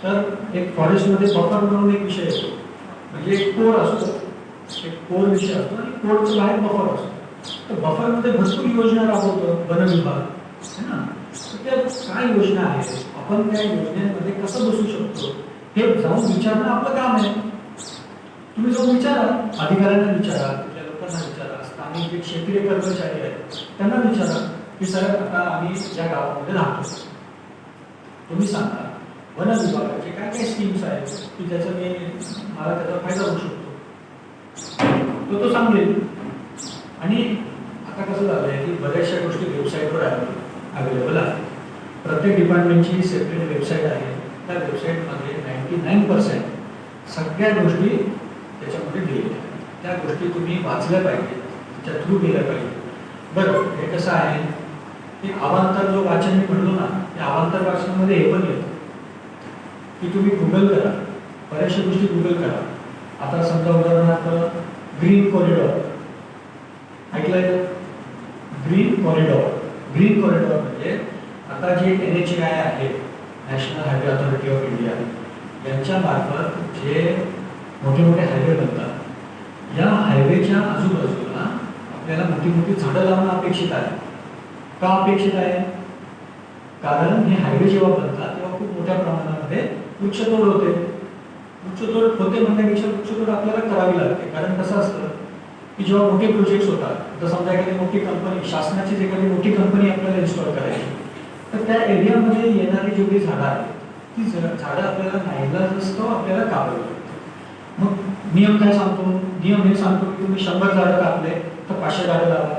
Speaker 2: तर एक फॉरेस्टमध्ये बफर म्हणून एक विषय येतो, म्हणजे एक कोर असतो, एक कोर विषय असतो आणि कोरचं बाहेर बफर असतो. तर बफरमध्ये भरपूर योजना राबवतो वन विभाग है ना. तर त्या काय योजना आहेत, आपण त्या योजनेमध्ये कसं बसू शकतो हे जाऊन विचारणं आपलं काम आहे. तुम्ही जाऊन विचारा, अधिकाऱ्यांना विचारा, कुठल्या लोकांना विचारा, स्थानिक जे क्षेत्रीय कर्मचारी आहेत त्यांना विचारा की साहेब आता आम्ही ज्या गावामध्ये राहतो, तुम्ही सांगा वन विभागाचे काय काय स्कीम्स आहेत की ज्याचा मला त्याचा फायदा होऊ शकतो, तो सांगेल. आणि आता कसं झालं आहे की बऱ्याचशा गोष्टी वेबसाईटवर अवेलेबल आहेत. प्रत्येक डिपार्टमेंटची सेपरेट वेबसाईट आहे. त्या वेबसाईटमध्ये 99% सगळ्या गोष्टी त्याच्यामध्ये दिलेल्या आहेत. त्या गोष्टी तुम्ही वाचल्या पाहिजे, त्या थ्रू गेल्या पाहिजे. बरं, हे कसं आहे की अवांतर जो वाचन मी म्हणलो ना, त्या अवांतर वाचनामध्ये हे पण येतं की तुम्ही गुगल करा, बऱ्याचशा गोष्टी गुगल करा. आता समजा उदाहरणार्थ ग्रीन कॉरिडॉर ऐकलंय, ग्रीन कॉरिडॉर म्हणजे आता जे NHAI आहे, national highway authority of India, यांच्या मार्फत जे मोठे मोठे हायवे बनतात, या हायवेच्या आजूबाजूला आपल्याला मोठी मोठी झाडं लावणं अपेक्षित आहे. का अपेक्षित आहे? कारण हे हायवे जेव्हा बनतात तेव्हा खूप मोठ्या प्रमाणामध्ये वृक्षतोड होते. वृक्षतोड होते म्हणण्यापेक्षा वृक्षतोड आपल्याला करावी लागते. कारण कसं असतं की जेव्हा मोठे प्रोजेक्ट्स होतात, तर समजा एखादी मोठी कंपनी, शासनाची एखादी मोठी कंपनी आपल्याला इन्स्टॉल करायची, तर त्या एरियामध्ये येणारी जेवढी झाडं आहेत ती झाडं आपल्याला नाईलाजास्तव आपल्याला कापावी लागतात. मग नियम काय सांगतो? नियम हे सांगतो की तुम्ही 100 झाडं कापले तर 500 झाडं लावा.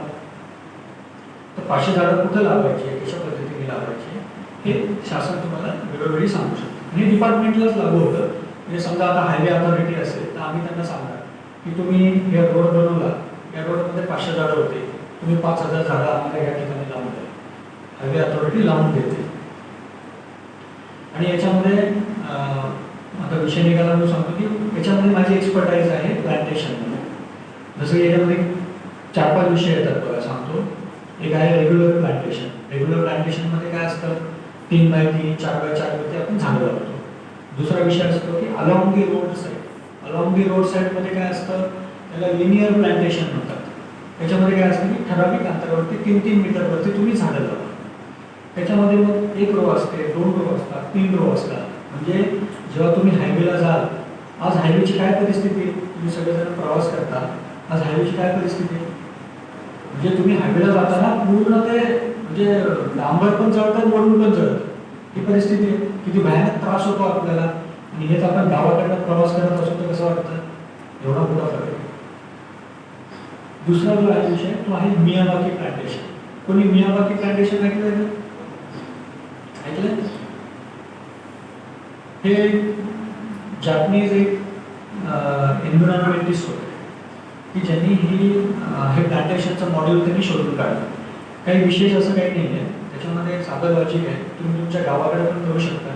Speaker 2: तर 500 झाडं कुठं लावायची, कशा पद्धतीने लावायची, हे शासन तुम्हाला वेळोवेळी सांगू शकतो. आणि डिपार्टमेंटलाच लागू होतं. म्हणजे समजा आता हायवे अथॉरिटी असेल तर आम्ही त्यांना सांगणार की तुम्ही हे रोड बनवला, या रोडमध्ये 500 झाडं होते, तुम्ही 5000 झाडं आम्हाला या ठिकाणी लावून द्या. हायवे अथॉरिटी लावून देते. आणि याच्यामध्ये आता विषय निघाला म्हणून सांगतो की याच्यामध्ये माझी एक्सपर्टाईज आहे प्लांटेशनमध्ये. जसं याच्यामध्ये 4-5 विषय येतात बघा, सांगतो. एक आहे रेग्युलर प्लांटेशन. रेग्युलर प्लांटेशनमध्ये काय असतं, 3x3, 4x4 वरती आपण झाडं लावतो. दुसरा विषय असतो की along the road side. Along the road साईडमध्ये काय असतं, त्याला लिनियर प्लांटेशन म्हणतात. त्याच्यामध्ये काय असतं की ठराविक अंतरावरती 3-3 मीटरवरती तुम्ही झाडं लावा. त्याच्यामध्ये मग 1 रो असते, 2 रो असतात, 3 रो असतात. म्हणजे जेव्हा तुम्ही हायवेला जाल, आज हायवेची काय परिस्थिती, तुम्ही सगळेजण प्रवास करता, आज हायवेची काय परिस्थिती, म्हणजे तुम्ही हायवेला जाताना पूर्ण ते म्हणजे डांबर पण जळतं, वरून पण जळतं, ही परिस्थिती आहे. किती भयानक त्रास होतो आपल्याला. आणि हेच आपण गावाकडनं प्रवास करत असतो तर कसं वाटतं, एवढा मोठा फरक आहे. दुसरा जो आहे विषय तो आहे मियावाकी प्लांटेशन. कोणी मियावाकी प्लांटेशन ऐकलंय? हे जॅपनीज एक एन्व्हायरमेंटिस्ट होते की ज्यांनी हे प्लांटेशनचं मॉडेल त्यांनी शोधून काढलं. काही विशेष असं काही नाही आहे त्याच्यामध्ये, साधं लॉजिक आहे. तुम्ही तुमच्या गावाकडे पण करू शकता.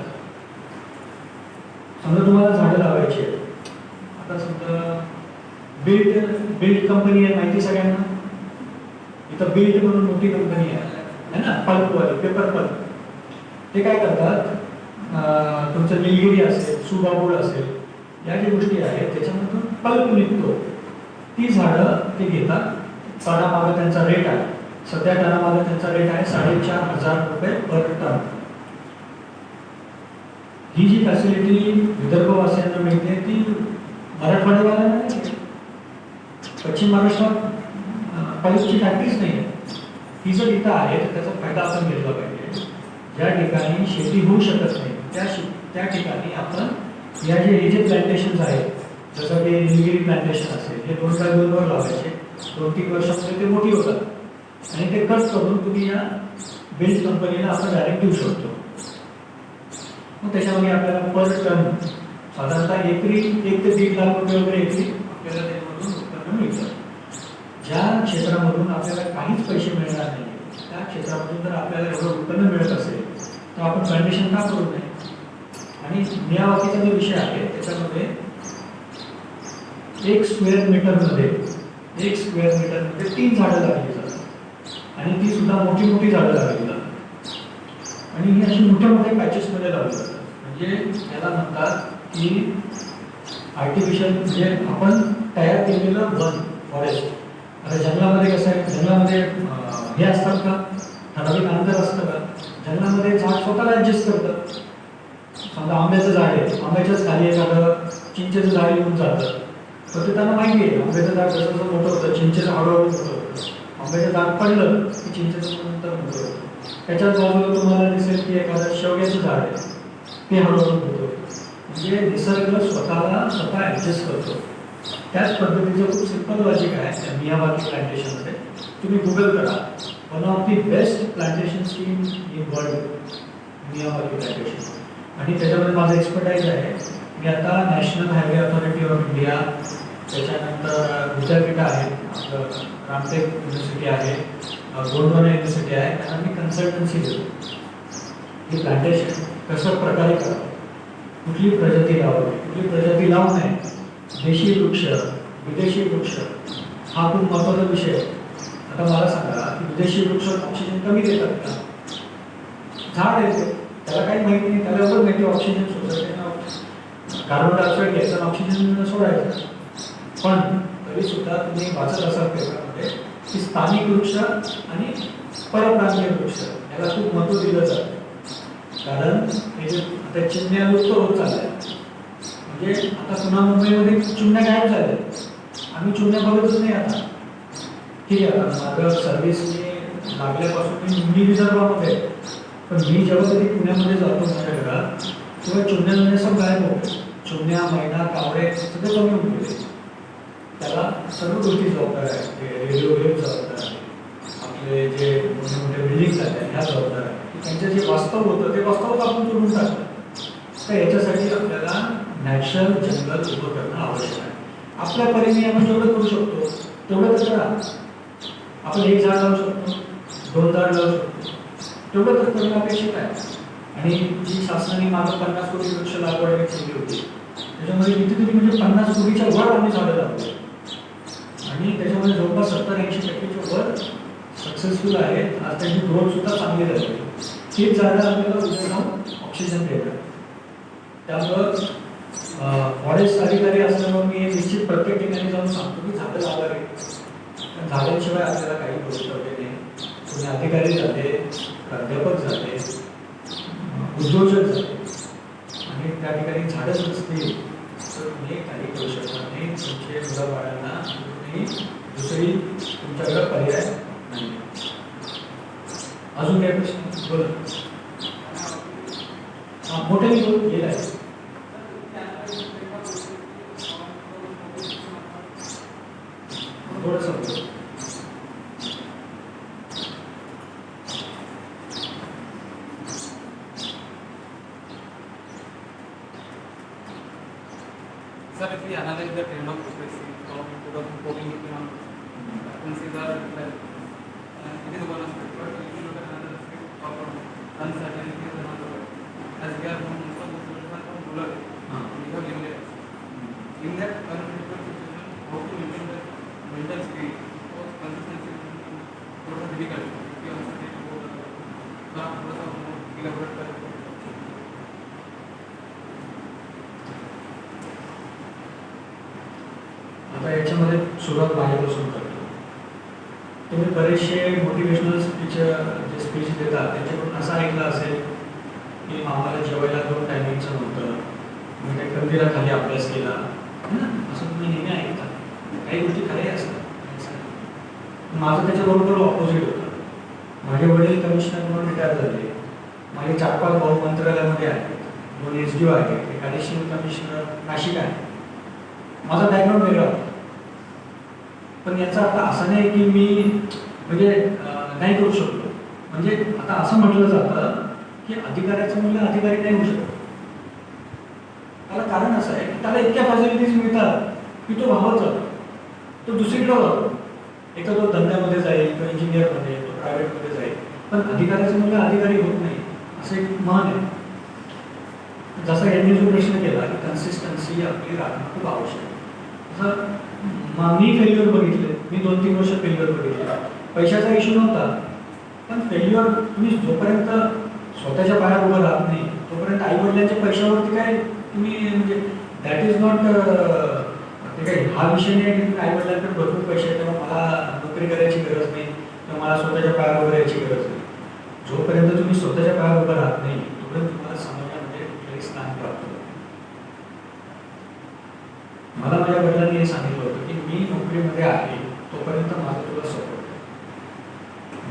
Speaker 2: समजा तुम्हाला झाडं लावायची आहे, आता समजा बिल्ड कंपनी आहे, माहिती सगळ्यांना. इथं बिल्ड म्हणून मोठी कंपनी आहे ना, पल्पवाली, पेपर पल्प. ते काय करतात, तुमचं निलगिरी असेल, सुबाबूळ असेल, या ज्या गोष्टी आहेत त्याच्यामधून पल्प निघतो. ती झाडं ते घेतात. टनामागं त्यांचा रेट आहे, सध्या टनामागं त्यांचा रेट आहे 4500 रुपये पर टन. ही जी फॅसिलिटी विदर्भवासियांना मिळते ती मराठवाड्यावाल्यांना नाही मिळते. पश्चिम महाराष्ट्रात पाईपची फॅक्टरीच नाही आहे. ही जर इथं आहे तर त्याचा फायदा आपण घेतला पाहिजे. ज्या ठिकाणी शेती होऊ शकत नाही त्या ठिकाणी आपण हे जे प्लांटेशन्स आहेत, जसं की निलगिरी प्लांटेशन असेल, हे 2x2 लावायचे, 2-3 वर्षामध्ये ते मोठी होतात आणि ते कट करून तुम्ही या बेल्ट कंपनीला आपण डायरेक्ट देऊ शकतो. मग त्याच्यामध्ये आपल्याला पर टन साधारणतः एकरी 1 ते 1.5 लाख रुपये वगैरे एकरी आपल्याला त्यामधून उत्पन्न मिळतं. ज्या क्षेत्रामधून आपल्याला काहीच पैसे मिळणार नाही त्या क्षेत्रामधून जर आपल्याला एवढं उत्पन्न मिळत असेल तर आपण प्लांटेशन का करू नये. आणि मियावाकीचा जो विषय आहे त्याच्यामध्ये 1 स्क्वेअर मीटरमध्ये 3 झाडं लागली जातात आणि ती सुद्धा मोठी मोठी झाडं लागली जातात आणि ही अशी मोठ्या मोठ्या पॅचेसमध्ये लावली जातात. म्हणजे याला म्हणतात की आर्टिफिशियल, म्हणजे आपण तयार केलेलं वन फॉरेस्ट. आता जंगलामध्ये कसं आहे, जंगलामध्ये हे असतात का, ठराविक अंतर असतं का, जंगलामध्ये झाड स्वतःला ॲडजस्ट करतं. समजा आंब्याचं झाड आहे, आंब्याच्याच खाली एखादं चिंचेचं झाड येऊन जातं, तर ते त्यांना माहिती आहे आंब्याचं झाड जसं जसं मोठं होतं चिंचेचं हळूहळू मोठं होतं. आंब्याचं झाड पडलं की चिंचेचं नंतर मोठं होतं. त्याच्याच बाजूला तुम्हाला दिसेल की एखादं शेवग्याचं झाड आहे, ते हळूहळू मोठं होतं. म्हणजे निसर्ग स्वतः ॲडजस्ट करतो. त्याच पद्धतीचं खूप सिंपल लॉजिक आहे त्या मियावाकी प्लांटेशनमध्ये. तुम्ही गुगल करा, one of the best plantation scheme in world Miyawaki plantation. आणि त्याच्यामध्ये माझं एक्सपर्टाईज आहे. मी आता national highway authority of India, त्याच्यानंतर विद्यापीठ आहे, आपलं रामटेक युनिव्हर्सिटी आहे, गोंडवाना युनिव्हर्सिटी आहे, त्यांना मी कन्सल्टन्सी देतो. ही प्लांटेशन कसं प्रकारे करावं, कुठली प्रजाती लावावी, कुठली प्रजाती लावू नये, देशी वृक्ष, विदेशी वृक्ष, हा खूप महत्त्वाचा विषय आहे. आता मला सांगा की विदेशी वृक्ष ऑक्सिजन कमी देतात का? झाड आहे त्याला काही माहिती नाही, त्याला एवढं माहिती ऑक्सिजन सोसायटीनं कार्बन डायऑक्साईड घ्यायचं ऑक्सिजन सोडायचं. पण तरी सुद्धा तुम्ही वाचत असाल पेपरमध्ये की स्थानिक वृक्ष आणि परप्रांतीय वृक्ष याला खूप महत्त्व दिलं जातं. कारण हे जे आता चिमण्या लुप्त होत चालल्या, म्हणजे आता पुन्हा मुंबईमध्ये चिमण्या गायब झाल्या. आम्ही चिमण्या बघतच नाही आता. ठीक आहे, आता माझं सर्व्हिस लागल्यापासून मी विदर्भामध्ये, पण मी जेव्हा कधी पुण्यामध्ये जातो माझ्या घरात तेव्हा चिमण्या सब गायब होते. चिमण्या, मैना, कावळे सगळे कमी होऊन गेले. त्याला सर्व गोष्टी जबाबदार आहेत. रेडिओ वेव्ह जबाबदार आहे, आपले जे मोठे मोठे बिल्डिंग्स आहेत ह्या जबाबदार आहेत. त्यांचं जे वास्तव होतं ते वास्तवच आपण तोडून टाकलं. तर याच्यासाठी आपल्याला नॅचरल जंगल उभं करणं आवश्यक आहे. आपल्या परीने आपण जेवढं करू शकतो तेवढं तर करा. आपण 1 झाड लावू शकतो, 2 झाड लावू शकतो, तेवढं तर करणं अपेक्षित आहे. आणि जी शासनाने मागं 50 कोटी वृक्ष लागवड केली होती त्याच्यामध्ये कितीतरी म्हणजे 50 कोटीच्या वर आम्ही झाडं लावली आणि त्याच्यामध्ये जवळपास 70-80% वर सक्सेसफुल आहेत. आज त्यांची ग्रोथ सुद्धा चांगली झाली. हीच झाडं आपल्याला उद्या जाऊन ऑक्सिजन देतात. त्यामुळं फॉरेस्ट अधिकारी असल्यामुळे मी निश्चित प्रत्येक ठिकाणी जाऊन सांगतो की झाडं लावावी. पण झाडांशिवाय आपल्याला काही गोष्ट वगैरे नाही. कोणी अधिकारी जाते, प्राध्यापक जाते, उद्योजक जाते आणि त्या ठिकाणी झाडच नसतील तर तुम्ही काही करू शकणार नाही. तुमचे मुलाबाळांना तुम्ही दुसरी तुमच्याकडे पर्याय नाही. अजून काय प्रश्न बोला. हां, मोठे गेला आहे. थोडंसं
Speaker 4: Sir, if we analyze the trend of literacy from 2014 to now, consider that it is one aspect, but if you look at another aspect of uncertainty is another one. As we are from most of the solutions from rural, we have limited. In that unpredictable situation, how to maintain the mental state or consistency is difficult. If you are uncertain about the so आप थोड़ा सा elaborate करें.
Speaker 2: आता याच्यामध्ये सुरुवात माझ्यापासून करतो. तुम्ही बरेचसे मोटिवेशनल स्पीच जे स्पीच देतात त्याच्याकडून असं ऐकलं असेल की आम्हाला जेवायला 2 टायमिंगचं नव्हतं. मंदिराखाली अभ्यास केला है ना, असं तुम्ही नेहमी ऐकता. काही गोष्टी खऱ्या असतात. माझं त्याच्याबरोबर ऑपोजिट होतं. माझे वडील कमिशनर म्हणून रिटायर झाले. माझे 4-5 भाऊ मंत्रालयामध्ये आहेत, 2 SDO आहेत, एक ॲडिशनल कमिशनर नाशिक आहे. माझा बॅकग्राऊंड वेगळा होता. पण याचा अर्थ असा नाही की मी म्हणजे नाही करू शकतो. म्हणजे आता असं म्हटलं जातं की अधिकाऱ्याचं मुलं अधिकारी नाही होऊ शकत. त्याला कारण असं आहे की त्याला इतक्या फॅसिलिटीज मिळतात की तो वाहत जातो, तो दुसरीकडे जातो. एका तो धंद्यामध्ये जाईल, तो इंजिनियरमध्ये, तो प्रायव्हेटमध्ये जाईल. पण अधिकाऱ्याचं मुलं अधिकारी होत नाही असं एक म्हण आहे. जसा यांनी जो प्रश्न केला की कन्सिस्टन्सी आपली राखणं खूप आवश्यक आहे. असं मी फेल्युअर बघितले, मी 2-3 वर्ष फेल्युअर बघितले. पैशाचा इश्यू नव्हता, पण फेल्युअर तुम्ही जोपर्यंत स्वतःच्या पायावर उभं राहत नाही तोपर्यंत आईवडिलांच्या पैशावरती काय तुम्ही म्हणजे दॅट इज नॉट ते काही हा विषय नाही की तुम्ही आईवडिलांकडे भरपूर पैसे आहेत तेव्हा मला नोकरी करायची गरज नाही किंवा मला स्वतःच्या पायावर उभं राहायची गरज नाही. जोपर्यंत तुम्ही स्वतःच्या पायावर उभं राहत नाही तोपर्यंत तुम्हाला समाजामध्ये कुठलंही स्थान प्राप्त होत. मला माझ्या वडिलांनी हे सांगितलं होतं की मी नोकरीमध्ये आहे तोपर्यंत माझा तुला सपोर्ट आहे.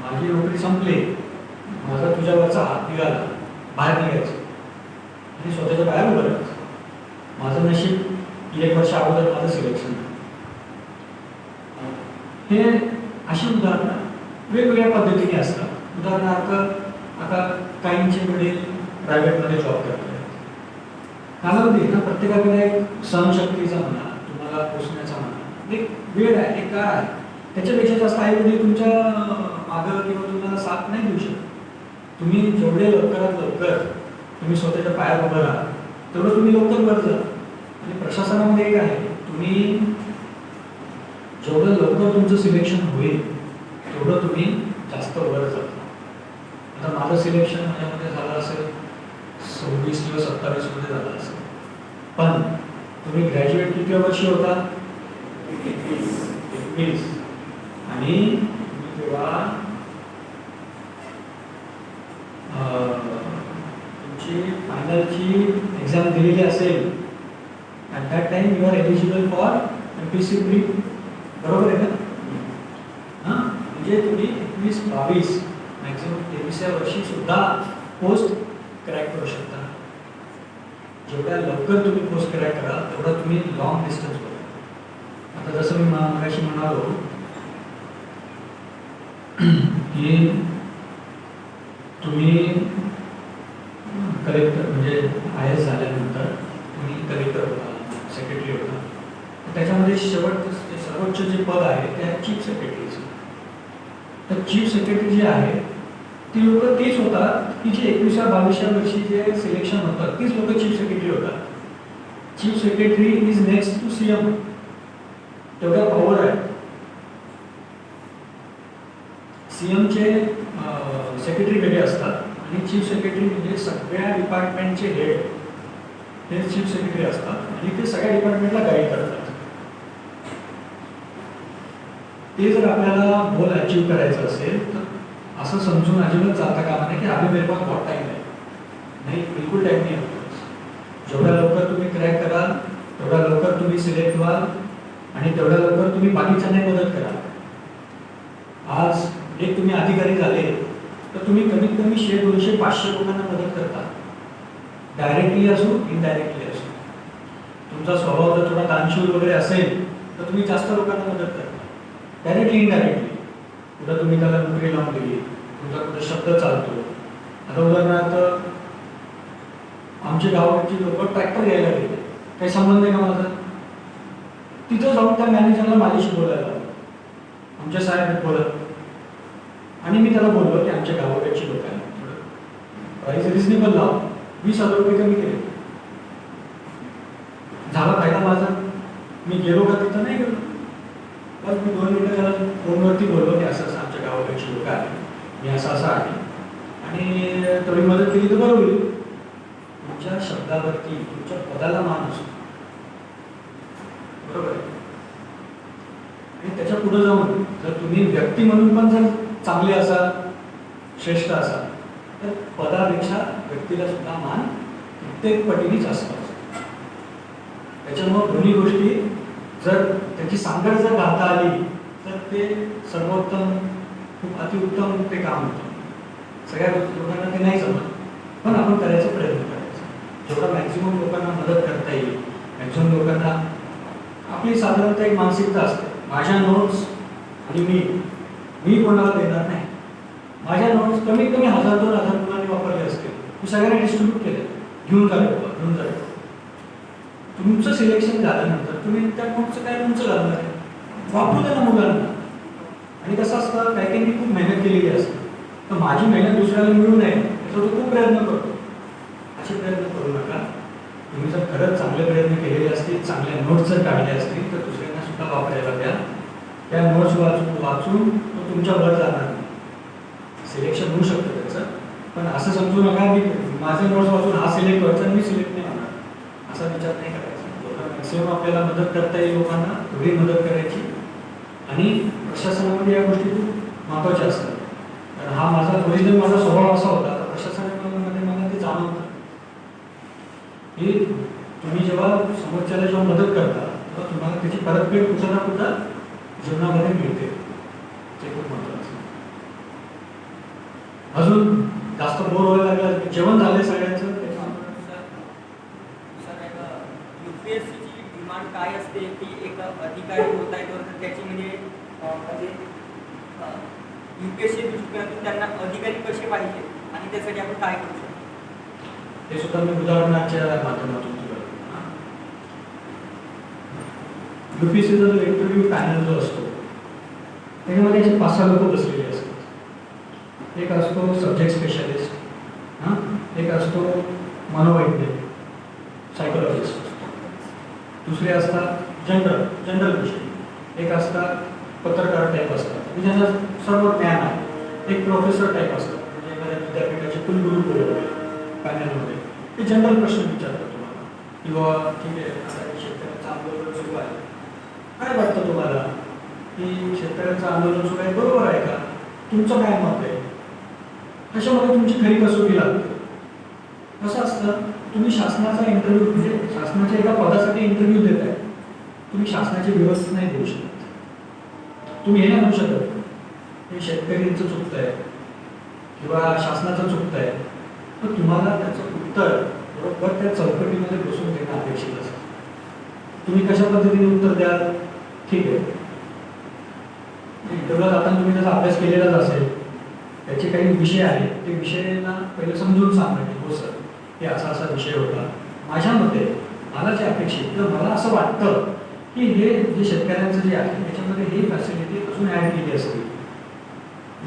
Speaker 2: माझी नोकरी संपली, माझा तुझ्यावरचा हात निघाला, बाहेर निघायचं आणि स्वतःच्या पायावर उभं राहायचं. माझं नशीब 1 वर्ष अगोदर माझं सिलेक्शन. हे अशी उदाहरणं वेगवेगळ्या पद्धतीने असतात. उदाहरणार्थ आता काहींचे वडील प्रायव्हेटमध्ये जॉब करतात. कालावधी ना प्रत्येकाकडे एक सहनशक्तीचा म्हणा, तुम्हाला पोचण्याचा म्हणा, एक वेळ आहे, एक काळ आहे. त्याच्यापेक्षा जास्त आई वडील तुमच्या मागं किंवा तुम्हाला साथ नाही देऊ शकत. तुम्ही जेवढे लवकरात लवकर तुम्ही स्वतःच्या पायावर उभं राहा तेवढं तुम्ही लवकर वर जा. आणि प्रशासनामध्ये एक आहे, तुम्ही जेवढं लवकर तुमचं सिलेक्शन होईल तेवढं तुम्ही जास्त वर जाता. आता माझं सिलेक्शन माझ्यामध्ये झालं असेल 26 किंवा 27 मध्ये झालं असेल. पण तुम्ही ग्रॅज्युएट किती वर्षी होता? 21. आणि तुम्ही तेव्हा तुमची फायनलची एक्झाम दिलेली असेल. At that time you are eligible for MPC pre. बरोबर आहे का? हां, म्हणजे तुम्ही 21-22 मॅक्झिमम 23व्या वर्षी सुद्धा पोस्ट क्रॅक करू शकता. जेवढ्या लवकर तुम्ही पोस्ट क्रॅक करा तेवढा तुम्ही लॉंग डिस्टन्स करा. आता जसं मी मगाशी म्हणालो की तुम्ही कलेक्टर म्हणजे IAS झाल्यानंतर तुम्ही कलेक्टर होता, सेक्रेटरी होता. त्याच्यामध्ये सर्वोच्च जे पद आहे ते आहे चीफ सेक्रेटरीचं. तर चीफ सेक्रेटरी जे आहे ती लोक तीच होतात की जे 21-22 वर्षी जे सिलेक्शन होतात तीच लोक चीफ सेक्रेटरी होतात. Chief secretary is next to CM. तेवढ्या पॉवर आहे. CMचे सेक्रेटरी वेगळे असतात आणि चीफ सेक्रेटरी म्हणजे सगळ्या डिपार्टमेंटचे हेड हे चीफ सेक्रेटरी असतात आणि ते सगळ्या डिपार्टमेंटला गाईड करतात. ते जर आपल्याला गोल अचीव करायचं असेल तर असं समजून अजिबात जाता कामा नये की अभी मेरे पास बहुत टाइम आहे. नाही, बिलकुल टाइम नाही होतो. जेवढ्या लवकर तुम्ही क्रॅक कराल तेवढ्या लवकर तुम्ही सिलेक्ट व्हाल आणि तेवढ्या लवकर तुम्ही बाकीच्यांना मदत कराल. आज एक तुम्ही अधिकारी झाले तर तुम्ही कमीत कमी 100-200-500 लोकांना मदत करता. डायरेक्टली असो इनडायरेक्टली असो. तुमचा स्वभाव जर थोडा दानशूर वगैरे असेल तर तुम्ही जास्त लोकांना मदत करता. डायरेक्टली इनडायरेक्टली कुठं तुम्ही त्याला नोकरी लावून दिली, तुमचा कुठं शब्द चालतो. आता उदाहरणार्थ आमच्या गावाची लोक ट्रॅक्टर घ्यायला गेले, काही संबंध आहे का माझा? तिथं जाऊन त्या मॅनेजरला माझ्याशी बोलायला आमच्या साहेब बोलत आणि मी त्याला बोललो की आमच्या गावाकडची लोक आहेत, थोडं प्राईस रिजनेबल लाव, 20,000 रुपये कमी केले. झाला फायदा माझा. मी गेलो का तिथं? नाही गेलो. पण मी 2 मिनिटं त्याला फोनवरती बोललो की असं असं आमच्या गावाकडची लोक आहेत, मी असं असं आहे आणि थोडी मदत केली तर बरं होईल. तुमच्या शब्दावरती तुमच्या पदाला मान असतो. बरोबर आहे. आणि त्याच्या पुढे जाऊन जर तुम्ही व्यक्ती म्हणून पण जर चांगले असाल, श्रेष्ठ असाल तर पदापेक्षा व्यक्तीला सुद्धा मान कित्येक पटीने जास्त असतो. त्याच्यामुळे दोन्ही गोष्टी जर त्याची सांगड जर घालता आली तर ते सर्वोत्तम, खूप अतिउत्तम ते काम होतं. सगळ्या लोकांना ते नाही जमत, पण आपण करायचा प्रयत्न करायचा. जेवढा मॅक्झिमम लोकांना मदत करता येईल, मॅक्झिमम लोकांना. आपली साधारणतः एक मानसिकता असते, माझ्या नोट्स आणि मी कोणाला देणार नाही. माझ्या नोट्स कमीत कमी 1000-2000 मुलांनी वापरले असतील, मी सगळ्यांना डिस्ट्रीब्यूट केले, घेऊन जावे. तुमचं सिलेक्शन झाल्यानंतर तुम्ही त्या नोटचं काय तुमचं घालणार आहे, वापरू द्या ना मुलांना. आणि कसं असतं, काही काही खूप मेहनत केलेली असते, तर माझी मेहनत दुसऱ्याला मिळू नये याचा तो खूप प्रयत्न करतो. असे प्रयत्न करू नका. तुम्ही जर खरंच चांगले प्रयत्न केलेले असतील, चांगल्या नोट्स जर काढले असतील तर दुसऱ्यांना सुद्धा वापरायला द्या. त्या नोट्स वाचून तो तुमच्यावर जाणार नाही. सिलेक्शन होऊ शकतं त्याचं, पण असं समजू नका मी माझे नोट्स वाचून हा सिलेक्ट व्हायचा आणि मी सिलेक्ट नाही होणार, असा विचार नाही करायचा. मॅक्सिमम आपल्याला मदत करता येईल लोकांना, थोडी मदत करायची. आणि प्रशासनामध्ये या गोष्टी खूप महत्त्वाच्या असतात. कारण हा माझा स्वभाव असा होता, तर प्रशासनामध्ये मला ते जाणवतं की तुम्ही जेव्हा समोरच्याला जेव्हा मदत करता तेव्हा तुम्हाला त्याची परतफेड कुठं ना कुठं जीवनामध्ये मिळते. ते खूप महत्त्वाचं. अजून जास्त बोर व्हायला लागलं, जेवण झालंय सगळ्यांचं.
Speaker 5: युपीएससीची डिमांड काय असते की एक अधिकारी होत आहे तर त्याची म्हणजे युपीएससी दृष्टिकोनातून त्यांना अधिकारी कसे पाहिजे आणि त्यासाठी आपण काय करू शकतो
Speaker 2: हे सुद्धा मी उदाहरणाच्या माध्यमातून तुला. युपीएससीचा जो इंटरव्ह्यू पॅनल जो असतो त्याच्यामध्ये असे 5-6 लोक बसलेले असतात. एक असतो सब्जेक्ट स्पेशलिस्ट, एक असतो मनोवैज्ञानिक, सायकोलॉजिस्ट. दुसरे असतात जनरल विषय. एक असतात पत्रकार टाईप असतात, म्हणजे ज्यांना सर्व ज्ञान आहे. एक प्रोफेसर टाईप असतात, म्हणजे एखाद्या विद्यापीठाचे कुलगुरू बोलवले पॅनलमध्ये. ते जनरल प्रश्न विचारतात तुम्हाला, किंवा ठीक आहे आता शेतकऱ्यांचं आंदोलन सुरू आहे, काय वाटतं तुम्हाला की शेतकऱ्यांचं आंदोलन सुरू आहे बरोबर आहे का, तुमचं काय मत आहे. अशामध्ये तुमची खरी कसोटी लागते. कसं असतं, तुम्ही शासनाचा इंटरव्ह्यू म्हणजे शासनाच्या एका पदासाठी इंटरव्ह्यू देत आहे, तुम्ही शासनाची व्यवस्था नाही देऊ शकत. तुम्ही हे नाही म्हणू शकत हे शेतकऱ्यांचं चुकतं आहे किंवा शासनाचं चुकतं आहे, तर तुम्हाला त्याचं उत्तर बरोबर त्या चौकटीमध्ये बसून देणं अपेक्षित असतं. तुम्ही कशा पद्धतीने उत्तर द्याल, ठीक आहे इंटरव्ह्यूला जाताना तुम्ही त्याचा अभ्यास केलेलाच असेल, त्याचे काही विषय आहेत, ते विषयाला पहिले समजून सांगणं की हो सर हे असा असा विषय होता, माझ्या मते मला जे अपेक्षित, तर मला असं वाटतं की हे जे शेतकऱ्यांचं जे आहे त्याच्यामध्ये ही फॅसिलिटी अजून ॲड केली असती,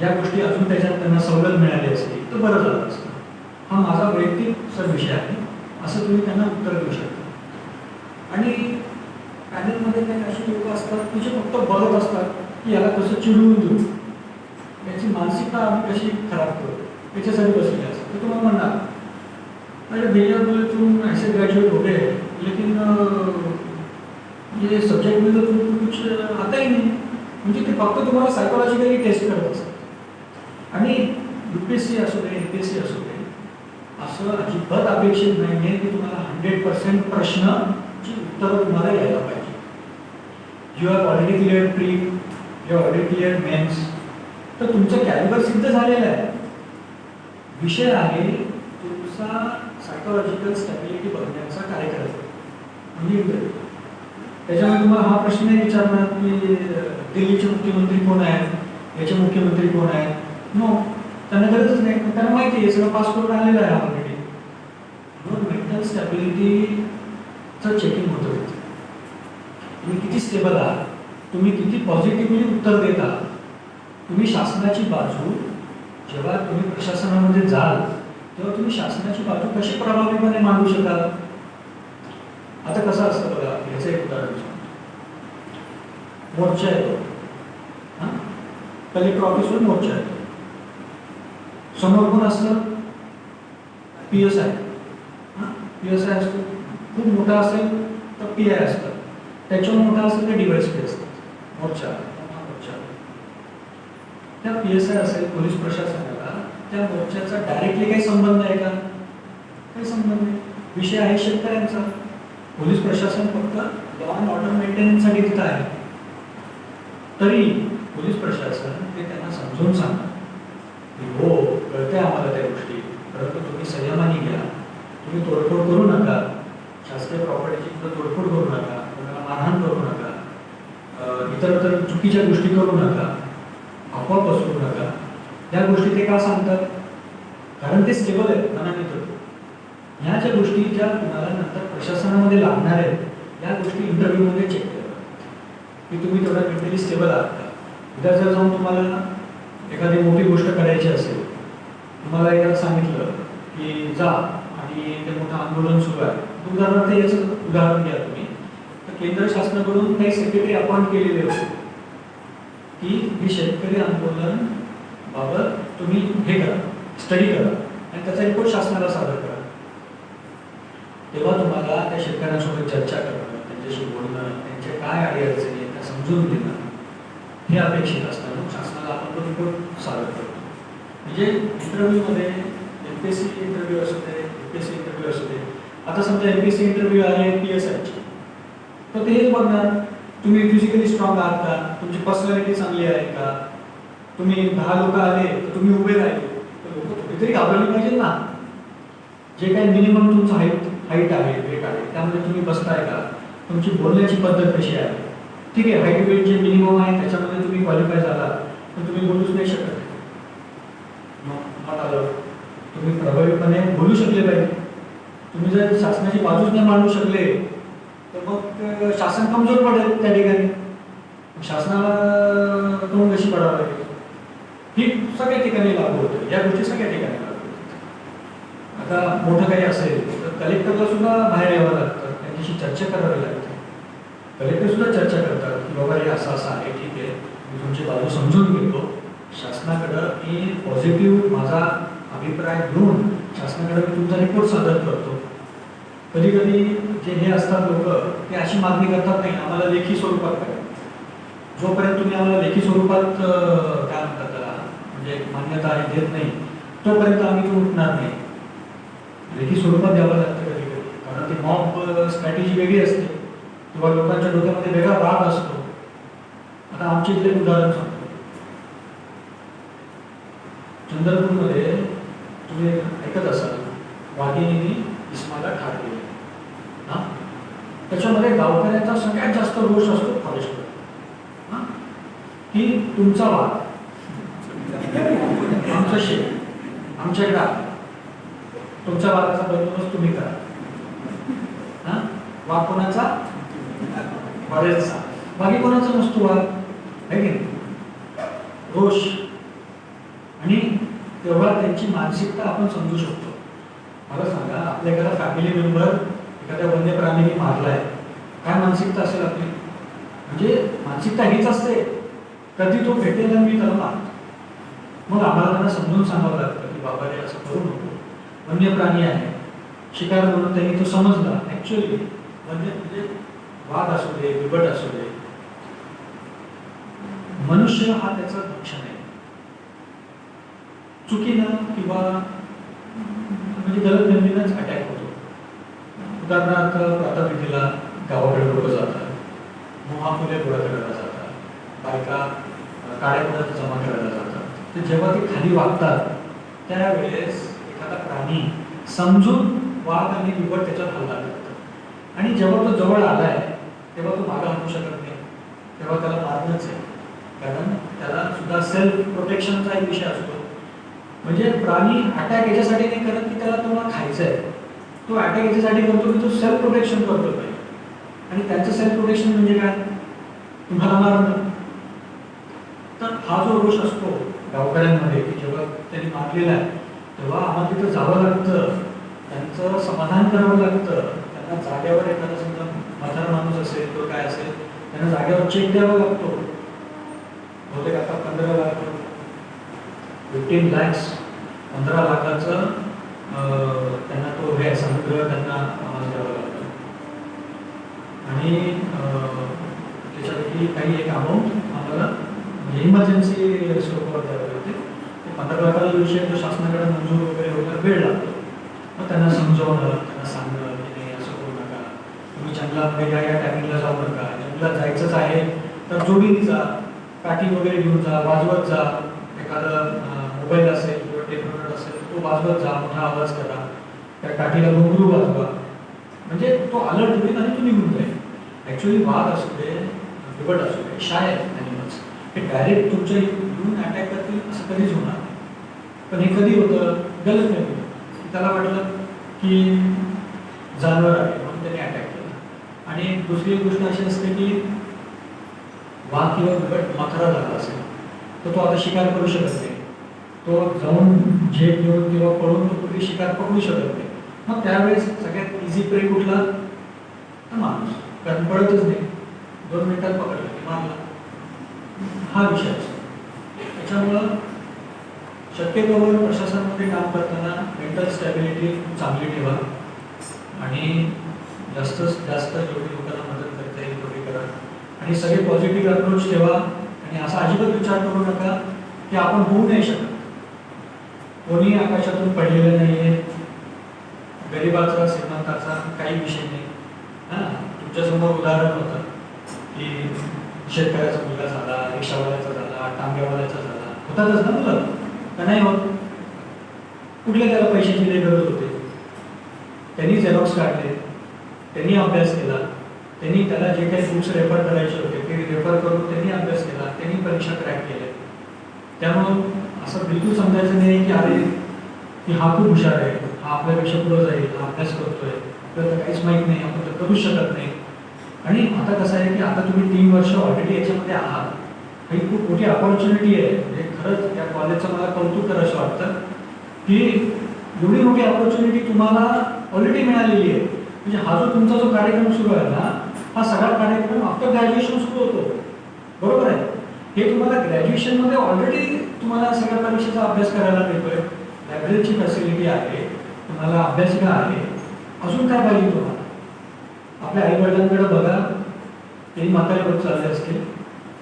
Speaker 2: या गोष्टी अजून त्याच्यात त्यांना सवलत मिळाली असती तर बरं झालं असतं. हा माझा वैयक्तिक सर विषय आहे, असं तुम्ही त्यांना उत्तर देऊ शकता. आणि पॅनलमध्ये काही अशी लोक असतात की जे फक्त बघत असतात की याला कसं चिडवून देऊ, याची मानसिकता आम्ही कशी खराब करू, याच्यासाठी बसलेले असतात. तर तुम्हाला म्हणणार अरे भैया बोले तुम ऐसे ग्रेजुएट हो गए लेकिन ये सब्जेक्ट में तो तुमको कुछ आता ही नहीं, म्हणजे ते फक्त तुम्हाला सायकोलॉजिकली टेस्ट करत असतात. आणि UPSC असू दे APSC असू दे असं अजिबात अपेक्षित नाही आहे की तुम्हाला 100% प्रश्नाची उत्तरं तुम्हाला यायला पाहिजे. You have already clear pre, you have already clear mains, तर तुमचं कॅलिबर सिद्ध झालेलं आहे. विषय आहे तुमचा सायकोलॉजिकल स्टॅबिलिटी बघण्याचा कार्यक्रम. म्हणजे त्याच्यामध्ये तुम्हाला हा प्रश्न नाही विचारणार की दिल्लीचे मुख्यमंत्री कोण आहेत, याचे मुख्यमंत्री कोण आहेत, नो, त्यांना गरजच नाही, त्यांना माहिती आहे सगळं पास करून आलेलं आहे ऑलरेडी. म्हणून मेंटल स्टॅबिलिटीचं चेकिंग होतं. तुम्ही किती स्टेबल आहात, तुम्ही किती पॉझिटिव्हली उत्तर देत आहात, तुम्ही शासनाची बाजू जेव्हा तुम्ही प्रशासनामध्ये जाल तेव्हा तुम्ही शासनाची बाजू कशी प्रभावीपणे मांडू शकाल. आता कसं असतं बघा, याचं एक उदाहरण सांगतो. मोर्चा येतो, कलेक्टर ऑफिसवर मोर्चा येतो, समोर कोण असतं, PSI. PSI असतो, खूप मोठा असेल तर PI असतं, त्याच्यावर मोठा असेल तर DYSP असतात. मोर्चा त्या PSI असेल पोलीस प्रशासनाला त्या मोर्चाचा डायरेक्टली काही संबंध आहे का, काही संबंध नाही. विषय आहे शेतकऱ्यांचा, पोलीस प्रशासन फक्त लॉ अँड ऑर्डर मेंटेनन्ससाठी तिथं आहे. तरी पोलीस प्रशासन ते त्यांना समजून सांगतात की हो कळते आम्हाला त्या गोष्टी, परंतु तुम्ही संयमाने घ्या, तुम्ही तोडफोड करू नका, शासकीय प्रॉपर्टीची सुद्धा तोडफोड करू नका, कोणाला मारहाण करू नका, इतर चुकीच्या गोष्टी करू नका, अफवा पसरू नका. या गोष्टी ते का सांगतात? कारण ते स्टेबल आहेत मनाने तर. ह्या ज्या गोष्टी ज्या तुम्हाला नंतर प्रशासनामध्ये लागणार आहेत या गोष्टी इंटरव्ह्यूमध्ये चेक करतात की तुम्ही तेवढा मेंटली स्टेबल आहात का. उद्या जर जाऊन तुम्हाला एखादी मोठी गोष्ट करायची असेल, तुम्हाला एकदा सांगितलं की जा आणि ते मोठं आंदोलन सुरू आहे, उदाहरणार्थ याचं उदाहरण घ्या तुम्ही, तर केंद्र शासनाकडून काही सेक्रेटरी अपॉइंट केलेले होते की हे शेतकरी आंदोलन बाबत तुम्ही हे करा, स्टडी करा आणि त्याचा रिपोर्ट शासनाला सादर करा. तेव्हा तुम्हाला त्या शेतकऱ्यांसोबत चर्चा करणं, त्यांच्याशी बोलणं, त्यांचे काय अडीअडचणी आहेत त्या समजून घेणं हे अपेक्षित असतं. मग शासनाला आपण तो रिपोर्ट सादर करतो. म्हणजे इंटरव्ह्यूमध्ये MPSC इंटरव्ह्यू असू दे, UPSC इंटरव्ह्यू असू दे. आता समजा MPSC इंटरव्ह्यू आहे PSIची, तर ते हेच बघणार तुम्ही फिजिकली स्ट्रॉंग आहात का, तुमची पर्सनॅलिटी चांगली आहे का, तुम्ही 10 लोक आले तर तुम्ही उभे राहिले तर लोक थोडीतरी घाबरली पाहिजे ना. जे काही मिनिमम तुमचं हाईट आहे, वेट आहे, त्यामध्ये तुम्ही बसताय का, तुमची बोलण्याची पद्धत कशी आहे. ठीक आहे, हाईट वेट जे मिनिमम आहे त्याच्यामध्ये तुम्ही क्वालिफाय झाला तर तुम्ही बोलूच नाही शकत. नॉट आलं. तुम्ही प्रभावीपणे बोलू शकले पाहिजे. तुम्ही जर शासनाची बाजूच नाही मांडू शकले तर मग शासन कमजोर पडेल त्या ठिकाणी. शासनाला तोंड कशी पडावं लागेल. ही सगळ्या ठिकाणी लागू होतं, या गोष्टी सगळ्या ठिकाणी लागू होतात. आता मोठं काही असेल तर कलेक्टरला सुद्धा बाहेर यावं लागतं, त्यांच्याशी चर्चा करावी लागते. कलेक्टर सुद्धा चर्चा करतात की बाबा हे असं असं आहे, ठीक आहे, मी तुमची बाजू समजून घेतो, शासनाकडं मी पॉझिटिव्ह माझा अभिप्राय घेऊन शासनाकडे मी तुमचा रिपोर्ट सादर करतो. कधी कधी जे हे असतात लोक ते अशी मागणी करतात, नाही आम्हाला लेखी स्वरूपात करा. जोपर्यंत तुम्ही आम्हाला लेखी स्वरूपात काय म्हणतात त्याला म्हणजे मान्यता आहे देत नाही तोपर्यंत आम्ही तो उठणार नाही. लेखी स्वरूपात द्यावं लागतं कधी कधी, कारण ती मॉब स्ट्रॅटेजी वेगळी असते किंवा लोकांच्या डोक्यामध्ये वेगळा राग असतो. आता आमचे इथले उदाहरण सांगतो. चंद्रपूरमध्ये तुम्ही ऐकत असाल वाघिणीने इस्माला ठार केले ना. त्याच्यामध्ये गावकऱ्यांचा सगळ्यात जास्त रोष असतो फॉरेस्टवर की तुमचा वाघ आमचं शेत आमच्याकडे आहे, तुमच्या वाघाचा बंदोबस्त तुम्ही करा. हा वाघ कोणाचा? फॉरेस्टचा. बाकी कोणाचा नसतो वाघ, आहे की नाही. रोष आणि तेव्हा त्यांची मानसिकता आपण समजू शकतो. मला सांगा, आपल्या एखादा फॅमिली मेंबर एखाद्या वन्य प्राणीने मारलाय, काय मानसिकता असेल आपली? म्हणजे मानसिकता हीच असते, कधी तो भेटेल आणि मी त्याला मारतो. मग आम्हाला त्यांना समजून सांगावं लागतं की बाबा रे असं करू नको, वन्य प्राणी आहे, शिकार म्हणून त्यांनी तो समजला. ऍक्च्युअली म्हणजे वाघ असू दे, बिबट असू दे, मनुष्य हा त्याचा भक्षण आहे. चुकीनं किंवा म्हणजे गलतफहमीनंच अटॅक होतो. उदाहरणार्थ प्रातःविधीला गावाकडे लोक जातात, मोहाफुले गोळा करायला जातात, बायका काळ्या पदार्थ जमा करायला जातात. तर जेव्हा ते खाली वागतात त्यावेळेस एखादा प्राणी समजून वाघ आणि बिबट त्याच्यावर हल्ला करतात आणि जेव्हा तो जवळ आलाय तेव्हा तो मागं हटू शकत नाही, तेव्हा त्याला मारणंच आहे. कारण त्याला सुद्धा सेल्फ प्रोटेक्शनचा एक विषय असतो. म्हणजे प्राणी अटॅक याच्यासाठी नाही करत की त्याला तुम्हाला खायचं आहे, तो अटॅक याच्यासाठी करतो की तो सेल्फ प्रोटेक्शन करतो पाहिजे. आणि त्याचं सेल्फ प्रोटेक्शन म्हणजे काय? तुम्हाला मारणं. तर हा जो रोष असतो गावकऱ्यांमध्ये की जेव्हा त्यांनी मारलेला आहे तेव्हा आम्हाला तिथं जावं लागतं, त्यांचं समाधान करावं लागतं. त्यांना जागेवर एखादा समजा म्हातारा माणूस असेल तो काय असेल त्यांना जागेवर चेक द्यावा लागतो. बहुतेक आता 15 लाख 15 lakhs 15 लाखाचं त्यांना तो हे समुद्र त्यांना द्यावं लागतं. आणि त्याच्यापैकी काही एक अमाऊंट आम्हाला इमर्जन्सी स्वरूपावर द्यावं लागते. ते 15 लाखाचा विषय तो शासनाकडे मंजूर वगैरे होण्याला वेळ लागतो. मग त्यांना समजवणं, त्यांना सांगणं की नाही असं करू नका, तुम्ही जंगलामध्ये या टायमिंगला जाऊ नका, जंगलात जायचंच आहे तर जोडीने जा, काठी वगैरे घेऊन जा, वाजवत जा, एखादं मोबाईल असेल किंवा टेबल असेल तो वाजवत जा, मोठा आवाज करा, त्या काठीला घुंगरू वाजवा, म्हणजे तो अलर्ट होईल आणि तो निघून जाईल. ॲक्च्युली वाघ असू दे, बिबट असू दे, शाय ॲनिमल्स हे डायरेक्ट तुमच्या येऊन अटॅक करतील असं कधीच होणार नाही. पण हे कधी होतं, गलत नाही होतं, त्याला वाटलं की जानवर आहे म्हणून त्याने अटॅक केला. आणि दुसरी गोष्ट अशी असते की वाघ किंवा बिबट मथरा झाला असेल तर तो आता शिकार करू शकत नाही, तो जाऊन झेप घेऊन किंवा पळून तो कुठे शिकार पकडू शकत नाही. मग त्यावेळेस सगळ्यात इझी प्रे कुठला, माणूस, कारण पळतच नाही, 2 मिनिटात पकडलं की मारला, हा विषय असतो. त्याच्यामुळं शक्यतोवर प्रशासनामध्ये काम करताना मेंटल स्टॅबिलिटी खूप चांगली ठेवा आणि जास्तीत जास्त जेवढी लोकांना मदत करता येईल तेवढी करा आणि सगळे पॉझिटिव्ह अप्रोच ठेवा आणि असा अजिबात विचार करू नका की आपण होऊ नाही शकत. कोणी आकाशातून पडलेलं नाही आहे, गरिबाचा श्रीमंताचा काही विषय नाही. हां, तुमच्यासमोर उदाहरण होतं की शेतकऱ्याचा मुलगा झाला, रिक्षावाल्याचा झाला, टांग्यावाल्याचा झाला, होतातच ना मुलं का नाही होत. कुठले त्याला पैशाची लई गरज होते, त्यांनी झेरॉक्स काढले, त्यांनी अभ्यास केला, त्यांनी त्याला जे काही बुक्स रेफर करायचे होते ते रेफर करून त्यांनी अभ्यास केला, त्यांनी परीक्षा क्रॅक केल्या. त्यामुळं असं बिलकुल समजायचं नाही की अरे की हा खूप हुशार आहे, हा आपल्यापेक्षा पुढं जाईल, हा अभ्यास करतोय, आपल्याला तर काहीच माहीत नाही, आपण तर करूच शकत नाही. आणि आता कसं आहे की आता तुम्ही 3 वर्ष ऑलरेडी याच्यामध्ये आहात, ही खूप मोठी अपॉर्च्युनिटी आहे. म्हणजे खरंच त्या कॉलेजचं मला कौतुक करावं असं वाटतं की एवढी मोठी अपॉर्च्युनिटी तुम्हाला ऑलरेडी मिळालेली आहे. म्हणजे हा जो तुमचा जो कार्यक्रम सुरू आहे ना, हा सगळा कार्यक्रम आफ्टर ग्रॅज्युएशन सुरू होतो, बरोबर आहे. हे तुम्हाला ग्रॅज्युएशनमध्ये ऑलरेडी तुम्हाला सगळ्या परीक्षेचा अभ्यास करायला मिळतोय, लायब्ररीची फॅसिलिटी आहे, तुम्हाला अभ्यासिका आहे, अजून काय पाहिजे तुम्हाला. आपल्या आईवडिलांकडे बघा, तेही म्हातारे होत चालले असतील,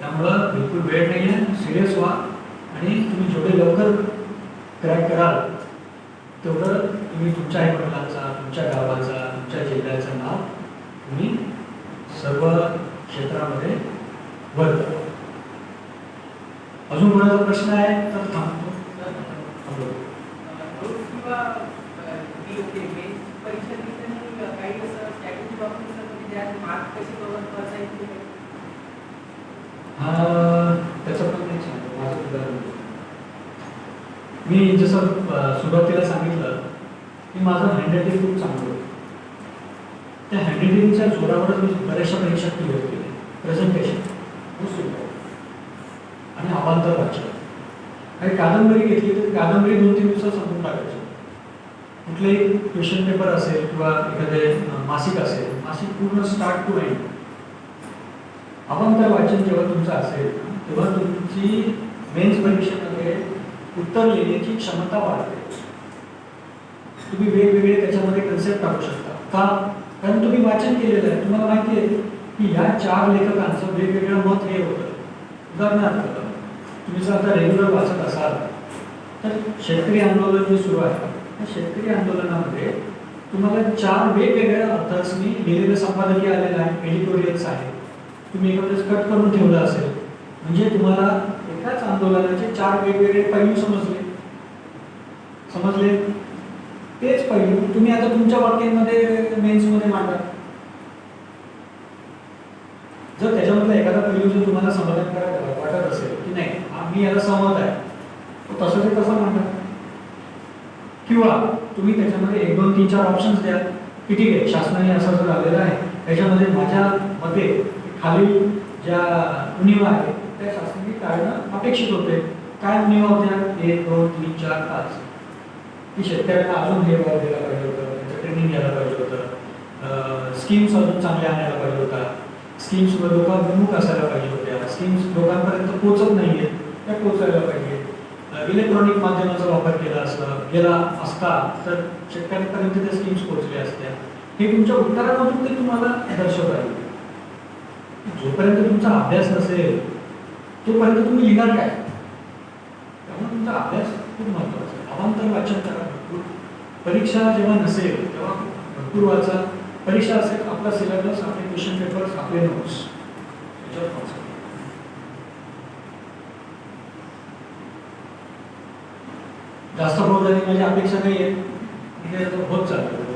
Speaker 2: त्यामुळं बिलकुल वेळ नाही आहे, सिरियस व्हा आणि तुम्ही जेवढे लवकर क्रॅक कराल तेवढं तुम्ही तुमच्या आईवडिलांचा, तुमच्या गावाचा, तुमच्या जिल्ह्याचं नाव तुम्ही सर्व क्षेत्रामध्ये वर करा. अजून कोणाचा प्रश्न आहे तर थांबतो.
Speaker 5: किंवा परीक्षा देताना काही असं स्ट्रॅटेजी वापरून सर ज्या मार्क कसे कव्हर करता येईल.
Speaker 2: त्याचं पण नाही सांगतो, माझं उदाहरण. मी जसं सुरुवातीला सांगितलं की माझं हँडरायटिंग खूप चांगलं होतं. त्या हँडरायटिंगच्या जोरावरच मी बऱ्याचशा परीक्षा क्लिअर केल्या. प्रेझेंटेशन आणि अवांतर वाचन आणि कादंबरी घेतली तर कादंबरी 2-3 दिवसात संपून टाकायची. कुठलेही क्वेश्चन पेपर असेल किंवा एखादे मासिक असेल, मासिक पूर्ण स्टार्ट टू एंड. अवांतर वाचन जेव्हा तुमचं असेल तेव्हा तुमची मेन्स परीक्षेमध्ये उत्तर लिहिण्याची क्षमता वाढते. तुम्ही वेगवेगळे त्याच्यामध्ये कन्सेप्ट टाकू शकता. का? कारण तुम्ही वाचन केलेलं आहे, तुम्हाला माहिती आहे की या 4 लेखकांचं वेगवेगळं मत हे होतं. उदाहरणार्थ तुम्ही जर आता रेग्युलर वाचत असाल तर शेतकरी आंदोलन जे सुरू आहे त्या शेतकरी आंदोलनामध्ये तुम्हाला 4 वेगवेगळ्या ऑथर्सनी लिहिलेलं संपादकीय आलेलं आहे, एडिटोरियल्स आहे. तुम्ही एखादं कट करून ठेवलं असेल म्हणजे तुम्हाला एकाच आंदोलनाचे 4 वेगवेगळे पैलू समजले. तेच पैलू तुम्ही आता तुमच्या वाक्यांमध्ये मेन्समध्ये मांडा. जर त्याच्यामधला एखादा पैलू जर तुम्हाला समाधानकारक वाटत असेल की नाही मी याला सहमत आहे, तर तसं ते तसं मांडा. किंवा तुम्ही त्याच्यामध्ये 1, 2, 3, 4 ऑप्शन्स द्या की ठीक आहे शासनाने असं असं झालेलं आहे, त्याच्यामध्ये माझ्या मते खालील ज्या उणिवा आहेत त्या शासनाने टाळणं अपेक्षित होते. काय उणिवा होत्या? 1, 2, 3, 4, 5 की शेतकऱ्यांना अजून हे व्हायला दिला पाहिजे होतं, त्याचं ट्रेनिंग घ्यायला पाहिजे होतं, स्कीम्स अजून चांगल्या आणायला पाहिजे होता, स्कीम्स लोकांभिमुख असायला पाहिजे होत्या, स्कीम्स लोकांपर्यंत पोहोचत नाही आहेत त्या पोहोचायला पाहिजे, इलेक्ट्रॉनिक माध्यमाचा वापर केला असता तर शेतकऱ्यांपर्यंत त्या स्कीम्स पोहोचल्या असत्या. हे तुमच्या उत्तरामधून ते तुम्हाला दर्शवता येईल. जोपर्यंत तुमचा अभ्यास नसेल तोपर्यंत तुम्ही लिहिणार काय? त्यामुळे तुमचा अभ्यास खूप महत्त्वाचा आहे. अवांतर वाचन करा भरपूर. परीक्षा जेव्हा नसेल तेव्हा भरपूर वाचा, परीक्षा असेल, आपला सिलेबस, आपले क्वेश्चन पेपर्स, आपले नोट्स याच्यावर concentrate. जास्त होत झाली माझी अपेक्षा नाही आहे, हे आता होत चालतं.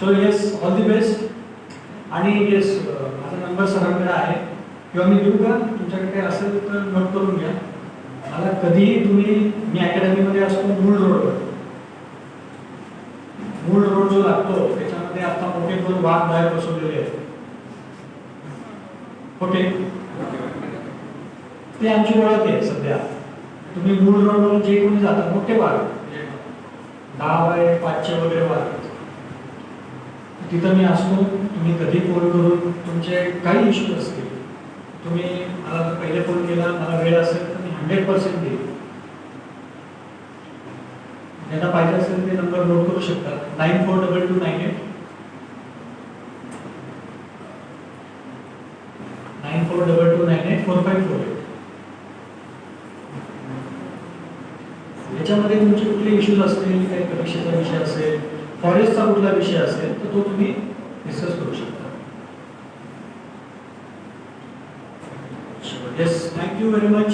Speaker 2: So yes, all the best. आणि येस, माझा नंबर सरांकडे आहे किंवा मी देऊ का, तुमच्याकडे काही असेल तर नोट करून घ्या. मला कधीही तुम्ही, मी अकॅडमीमध्ये असतो मूळ रोडवर, मूळ रोड जो लागतो त्याच्यामध्ये आता मोठे 2 वाघ बाहेर बसवलेले आहेत. ओके, ते आमची ओळख आहे सध्या. तुम्ही मूळ रोडवर जे कोणी जातात मोठे वाघ, 10 बाय 5 वगैरे वाघ, तिथं मी असतो. तुम्ही कधी फोन करून तुमचे काही इश्यूज असतील, तुम्ही मला पहिले फोन केला, मला वेळ असेल तर मी 100% देईल. ज्यांना पाहिजे असेल ते नंबर नोट करू शकतात. 942298 9422984548. याच्यामध्ये तुमचे कुठले इश्यूज असतील, काही परीक्षेचा विषय असेल, फॉरेस्टचा कुठला विषय असेल तर तो तुम्ही डिस्कस करू शकता. Yes, thank you very much.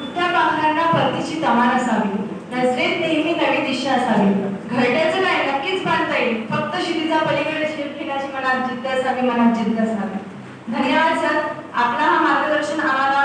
Speaker 6: उठत्या पाखरांना परतीची तमान असावी, नजरेत नेहमी नवी दिशा असावी. घरट्याचं काय नक्कीच बांधता येईल, फक्त शिरीचा पलीकडे झेप घेण्याची मनात जिद्द असावी, मनात जिद्द असावी. धन्यवाद सर, आपला हा मार्गदर्शन आम्हाला